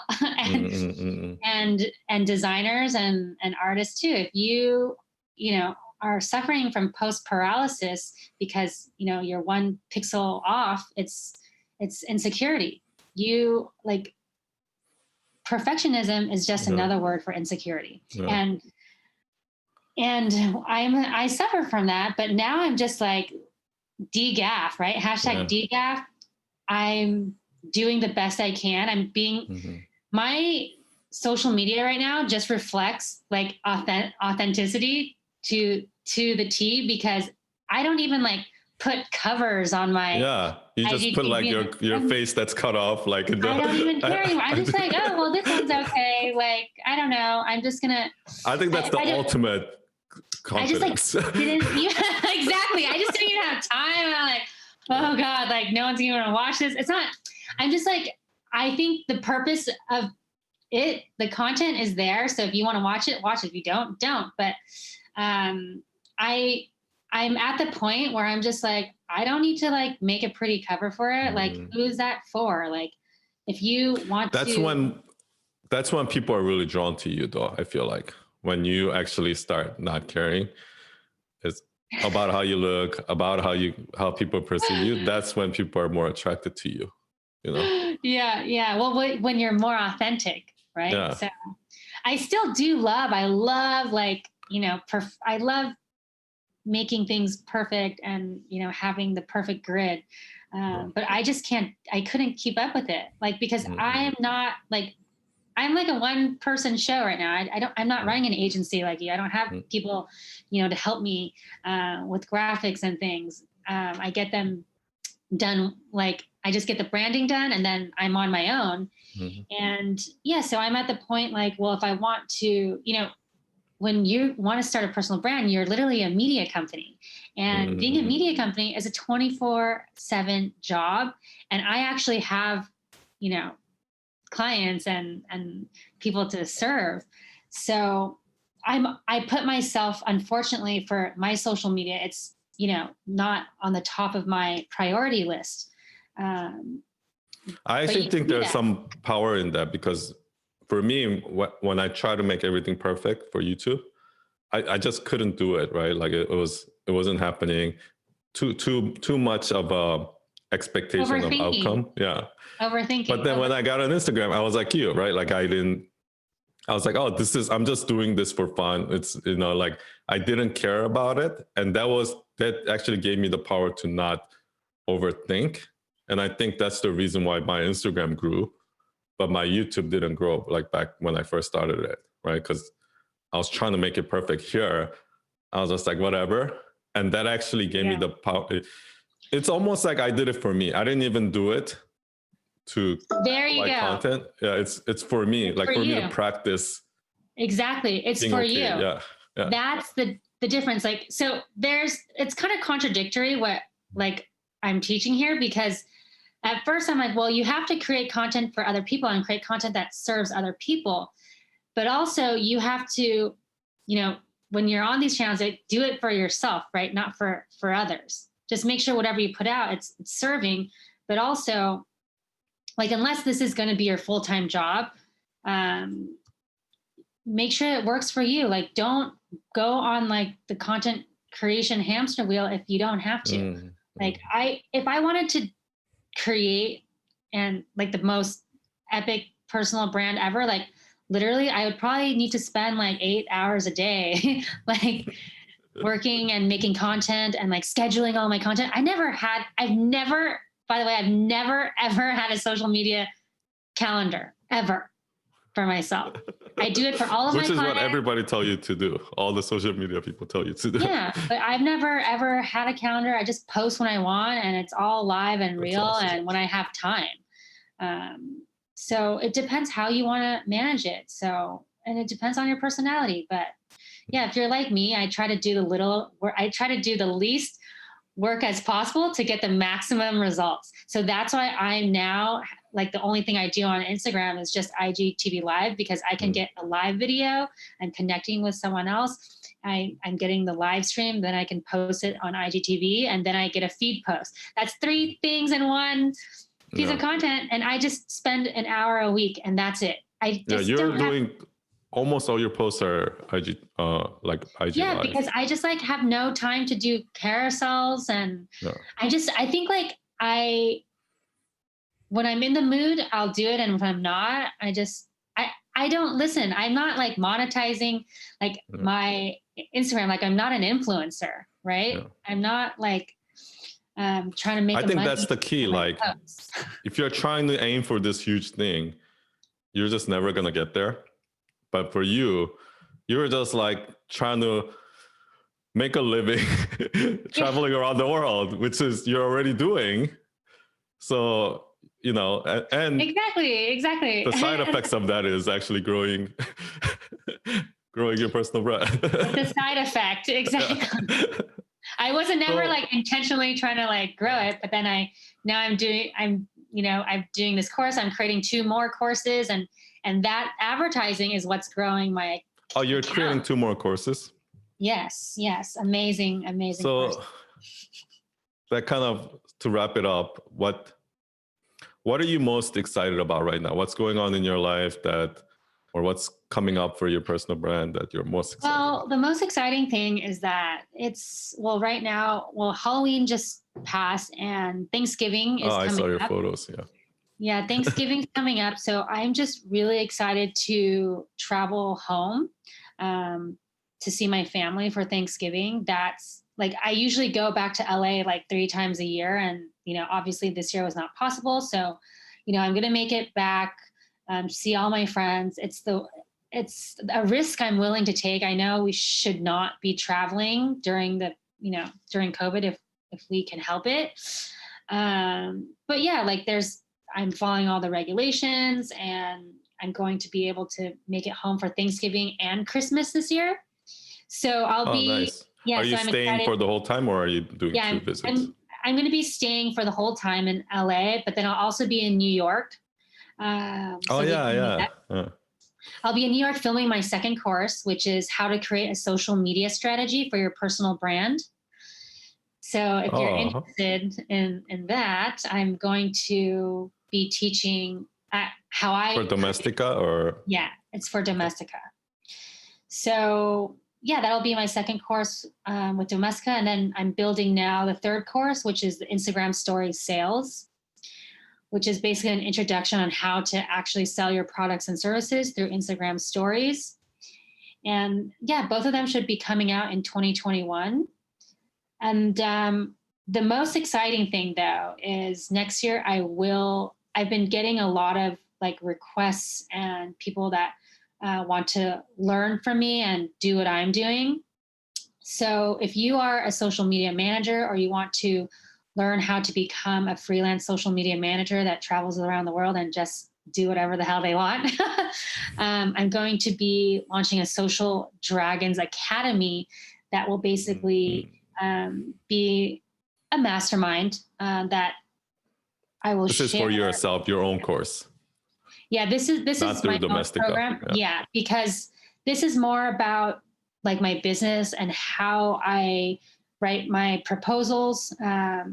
and designers and artists too. If you are suffering from post paralysis because you're one pixel off, it's insecurity. You like, perfectionism is just another word for insecurity. And I suffer from that, but now I'm just like, DGAF, right? Hashtag DGAF. I'm doing the best I can. I'm being, my social media right now just reflects like authenticity to the T, because I don't even like put covers on my. Yeah, you just IGTV, put like your face that's cut off. Like, I don't even care anymore. I'm just like, oh, well, this one's okay. Like, I don't know. I'm just gonna. I think that's the ultimate confidence. I just like didn't exactly. I just didn't even have time. And I'm like, oh God, like no one's even gonna watch this. It's not. I'm just like, I think the purpose of it, the content is there. So if you want to watch it, watch it. If you don't. But I'm at the point where I'm just like, I don't need to like make a pretty cover for it. Like, who's that for? Like, if you want that's when people are really drawn to you, though. I feel like when you actually start not caring, it's about how you look, about how people perceive you. That's when people are more attracted to you. Yeah. Well, when you're more authentic, right? Yeah. So I still do love. I love like I love making things perfect and having the perfect grid. But I just couldn't keep up with it. Like, because I am not like, I'm like a one person show right now. I'm not running an agency like you. I don't have Mm, people, to help me with graphics and things. I get them done. Like I just get the branding done and then I'm on my own. mhm, And yeah, so I'm at the point like, well, if I want to, when you want to start a personal brand, you're literally a media company. And being a mhm. media company is a 24/7 job. And I actually have, you know, clients and people to serve. So I put myself, unfortunately, for my social media, it's not on the top of my priority list. Um, I but actually you think see there's that. some power in that because for me, when I try to make everything perfect for YouTube, I just couldn't do it, right? Like it wasn't happening. Too much of a expectation of Overthinking, outcome. Yeah. But overthinking, then over. when I got on Instagram, I was like you, right? Like I was like, oh, I'm just doing this for fun. It's, like I didn't care about it. And that actually gave me the power to not overthink. And I think that's the reason why my Instagram grew, but my YouTube didn't grow like back when I first started it, right? Because I was trying to make it perfect here. I was just like, whatever. And that actually gave me Yeah. the power. It's almost like I did it for me. I didn't even do it to There you provide go. content. Yeah, it's for me, It's like for for me to you. practice Exactly. It's being for okay. you. Yeah. Yeah. That's the difference. Like, so it's kind of contradictory what like I'm teaching here, because at first I'm like, well, you have to create content for other people and create content that serves other people. But also you have to, when you're on these channels, do it for yourself, right? Not for others. Just make sure whatever you put out, it's serving, but also like, unless this is going to be your full-time job, um, make sure it works for you. Like, don't go on like the content creation hamster wheel if you don't have to. Mm, Like, mm. if I wanted to create and like the most epic personal brand ever, like literally I would probably need to spend like 8 hours a day, like working and making content and like scheduling all my content. I've never, by the way, I've never ever had a social media calendar ever for myself. I do it for all of my Which is what clients. everybody tell you to do. All the social media people tell you to do. Yeah, but I've never ever had a calendar. I just post when I want and it's all live and That's real awesome. and when I have time. So it depends how you want to manage it. So, and it depends on your personality. But yeah, if you're like me, I try to do I try to do the least work as possible to get the maximum results. So that's why I'm now like the only thing I do on Instagram is just IGTV live, because I can Mm. get a live video. I'm connecting with someone else. I'm getting the live stream, then I can post it on IGTV, and then I get a feed post. That's three things in one piece of Yeah. content. And I just spend an hour a week and that's it. I Yeah. just You're don't have. doing almost all your posts are IG Yeah, live. because I just like have no time to do carousels. And Yeah. I think like when I'm in the mood, I'll do it. And when I'm not, I don't listen. I'm not like monetizing like Yeah. my Instagram. Like I'm not an influencer, right? Yeah. I'm not like trying to make I a think money that's the key. from my Like posts. if you're trying to aim for this huge thing, you're just never gonna get there. But for you, you're just like trying to make a living Yeah, traveling around the world, which is you're already doing. So, and exactly. the side effects of that is actually growing growing your personal brand. It's a side effect. Exactly. Yeah. I wasn't never So, like intentionally trying to like grow it, but then I'm doing this course. I'm creating two more courses, and that advertising is what's growing my oh, you're creating account. 2 more courses. Yes. Amazing course. So that kind of to wrap it up, what are you most excited about right now? What's going on in your life or what's coming up for your personal brand that you're most excited Well, about? the most exciting thing is that right now, Halloween just passed and Thanksgiving Oh, is I saw coming your up. photos. Yeah. Yeah, Thanksgiving's coming up. So I'm just really excited to travel home to see my family for Thanksgiving. That's like, I usually go back to LA like 3 times a year. And, obviously this year was not possible. So, I'm going to make it back see all my friends. It's a risk I'm willing to take. I know we should not be traveling during COVID if we can help it. But yeah, like I'm following all the regulations, and I'm going to be able to make it home for Thanksgiving and Christmas this year. So Oh, nice. yeah, Are you so I'm staying excited. for the whole time, or are you doing Yeah, two I'm, visits? I'm going to be staying for the whole time in LA, but then I'll also be in New York. Oh, So we yeah, can meet yeah. up. I'll be in New York filming my second course, which is how to create a social media strategy for your personal brand. So if you're Oh, interested in that, I'm going to be teaching how for Domestika, or? yeah, it's for Domestika. So yeah, that'll be my second course with Domestika. And then I'm building now the third course, which is the Instagram story sales, which is basically an introduction on how to actually sell your products and services through Instagram stories. And yeah, both of them should be coming out in 2021. And the most exciting thing though is next year I've been getting a lot of like requests and people that want to learn from me and do what I'm doing. So if you are a social media manager, or you want to learn how to become a freelance social media manager that travels around the world and just do whatever the hell they want, I'm going to be launching a Social Dragons Academy that will basically be a mastermind that I will share. This is for yourself, your own course. Yeah, this is Not through my own Domestika. program. Yeah, because this is more about like my business and how I write my proposals. How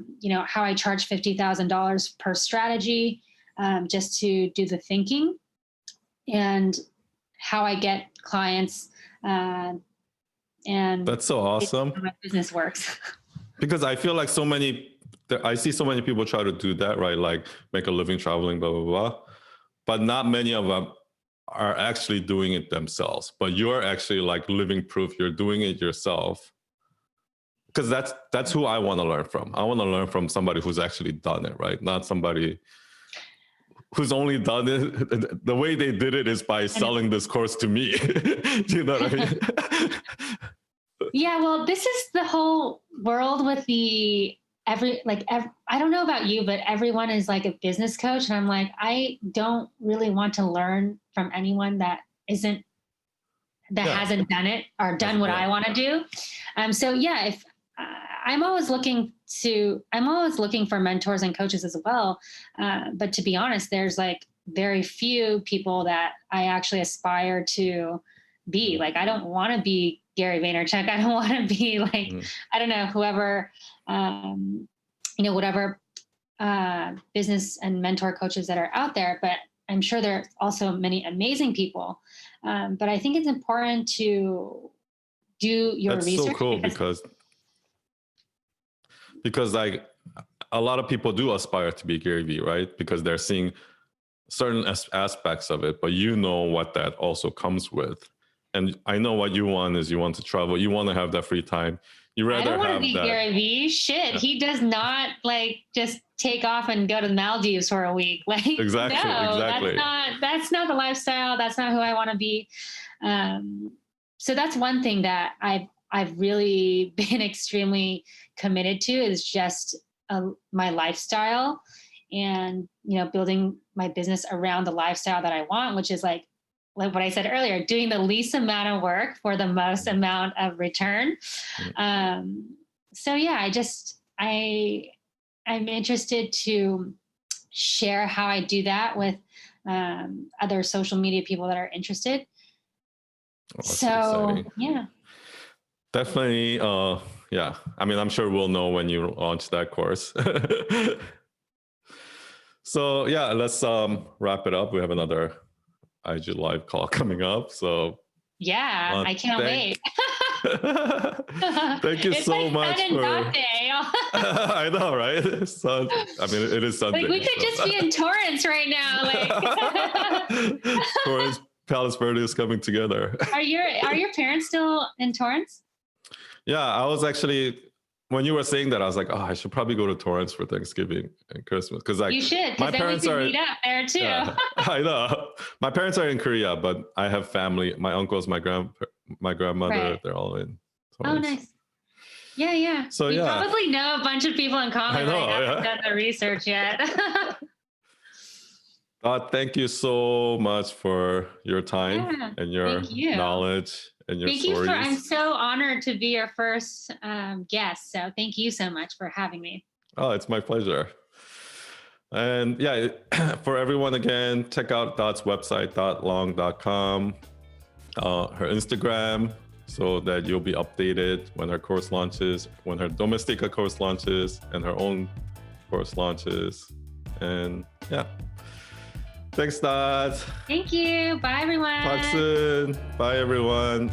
I charge $50,000 per strategy just to do the thinking, and how I get clients. And That's so awesome. how my business works. Because I feel like I see so many people try to do that, right? Like make a living traveling, blah, blah, blah. But not many of them are actually doing it themselves. But you're actually like living proof you're doing it yourself. Because that's who I want to learn from. I want to learn from somebody who's actually done it, right? Not somebody who's only done it. The way they did it is by selling this course to me. Do you know what I mean? Yeah, well, this is the whole world with I don't know about you, but everyone is like a business coach. And I'm like, I don't really want to learn from anyone that hasn't done it or done what I want to do. So yeah, if I'm always looking for mentors and coaches as well. But to be honest, there's like very few people that I actually aspire to be. Like, I don't want to be Gary Vaynerchuk. I don't want to be like, I don't know, whoever, whatever business and mentor coaches that are out there. But I'm sure there are also many amazing people. But I think it's important to do your research. That's so cool because like a lot of people do aspire to be Gary Vee, right? Because they're seeing certain aspects of it, but you know what that also comes with. And I know what you want is you want to travel. You want to have that free time. You rather I don't want have to be that. Gary Vee. Shit, yeah. He does not like just take off and go to the Maldives for a week. Like, exactly. That's not the lifestyle. That's not who I want to be. So that's one thing that I've really been extremely committed to is just my lifestyle, and building my business around the lifestyle that I want, which is like what I said earlier, doing the least amount of work for the most amount of return. So yeah, I'm interested to share how I do that with other social media people that are interested. So yeah. Definitely. Yeah. I mean, I'm sure we'll know when you launch that course. So yeah, let's wrap it up. We have another IG live call coming up. So yeah, I can't wait. Thank you so much for. I know, right? So, I mean, it is Sunday. Like, we could just be in Torrance right now. Like Torrance, Palos Verdes is coming together. Are your parents still in Torrance? Yeah, I was actually when you were saying that, I was like, oh, I should probably go to Torrance for Thanksgiving and Christmas because like You should, my because then we parents can are. meet up there too. Yeah, I know. My parents are in Korea, but I have family. My uncles, my grandmother, Right. they're all in Oh, Torrance. nice. Yeah, yeah. So We yeah, probably know a bunch of people in common, I but know. I haven't Yeah. done the research yet. Thank you so much for your time Yeah, and your thank you. knowledge and your Thank you for, I'm stories. so honored to be your first guest. So thank you so much for having me. Oh, it's my pleasure. And yeah, for everyone again, check out Dot's website, dotlong.com, her Instagram, so that you'll be updated when her course launches, when her Domestika course launches, and her own course launches. And yeah. Thanks, Dot. Thank you. Bye, everyone. Talk soon. Bye, everyone.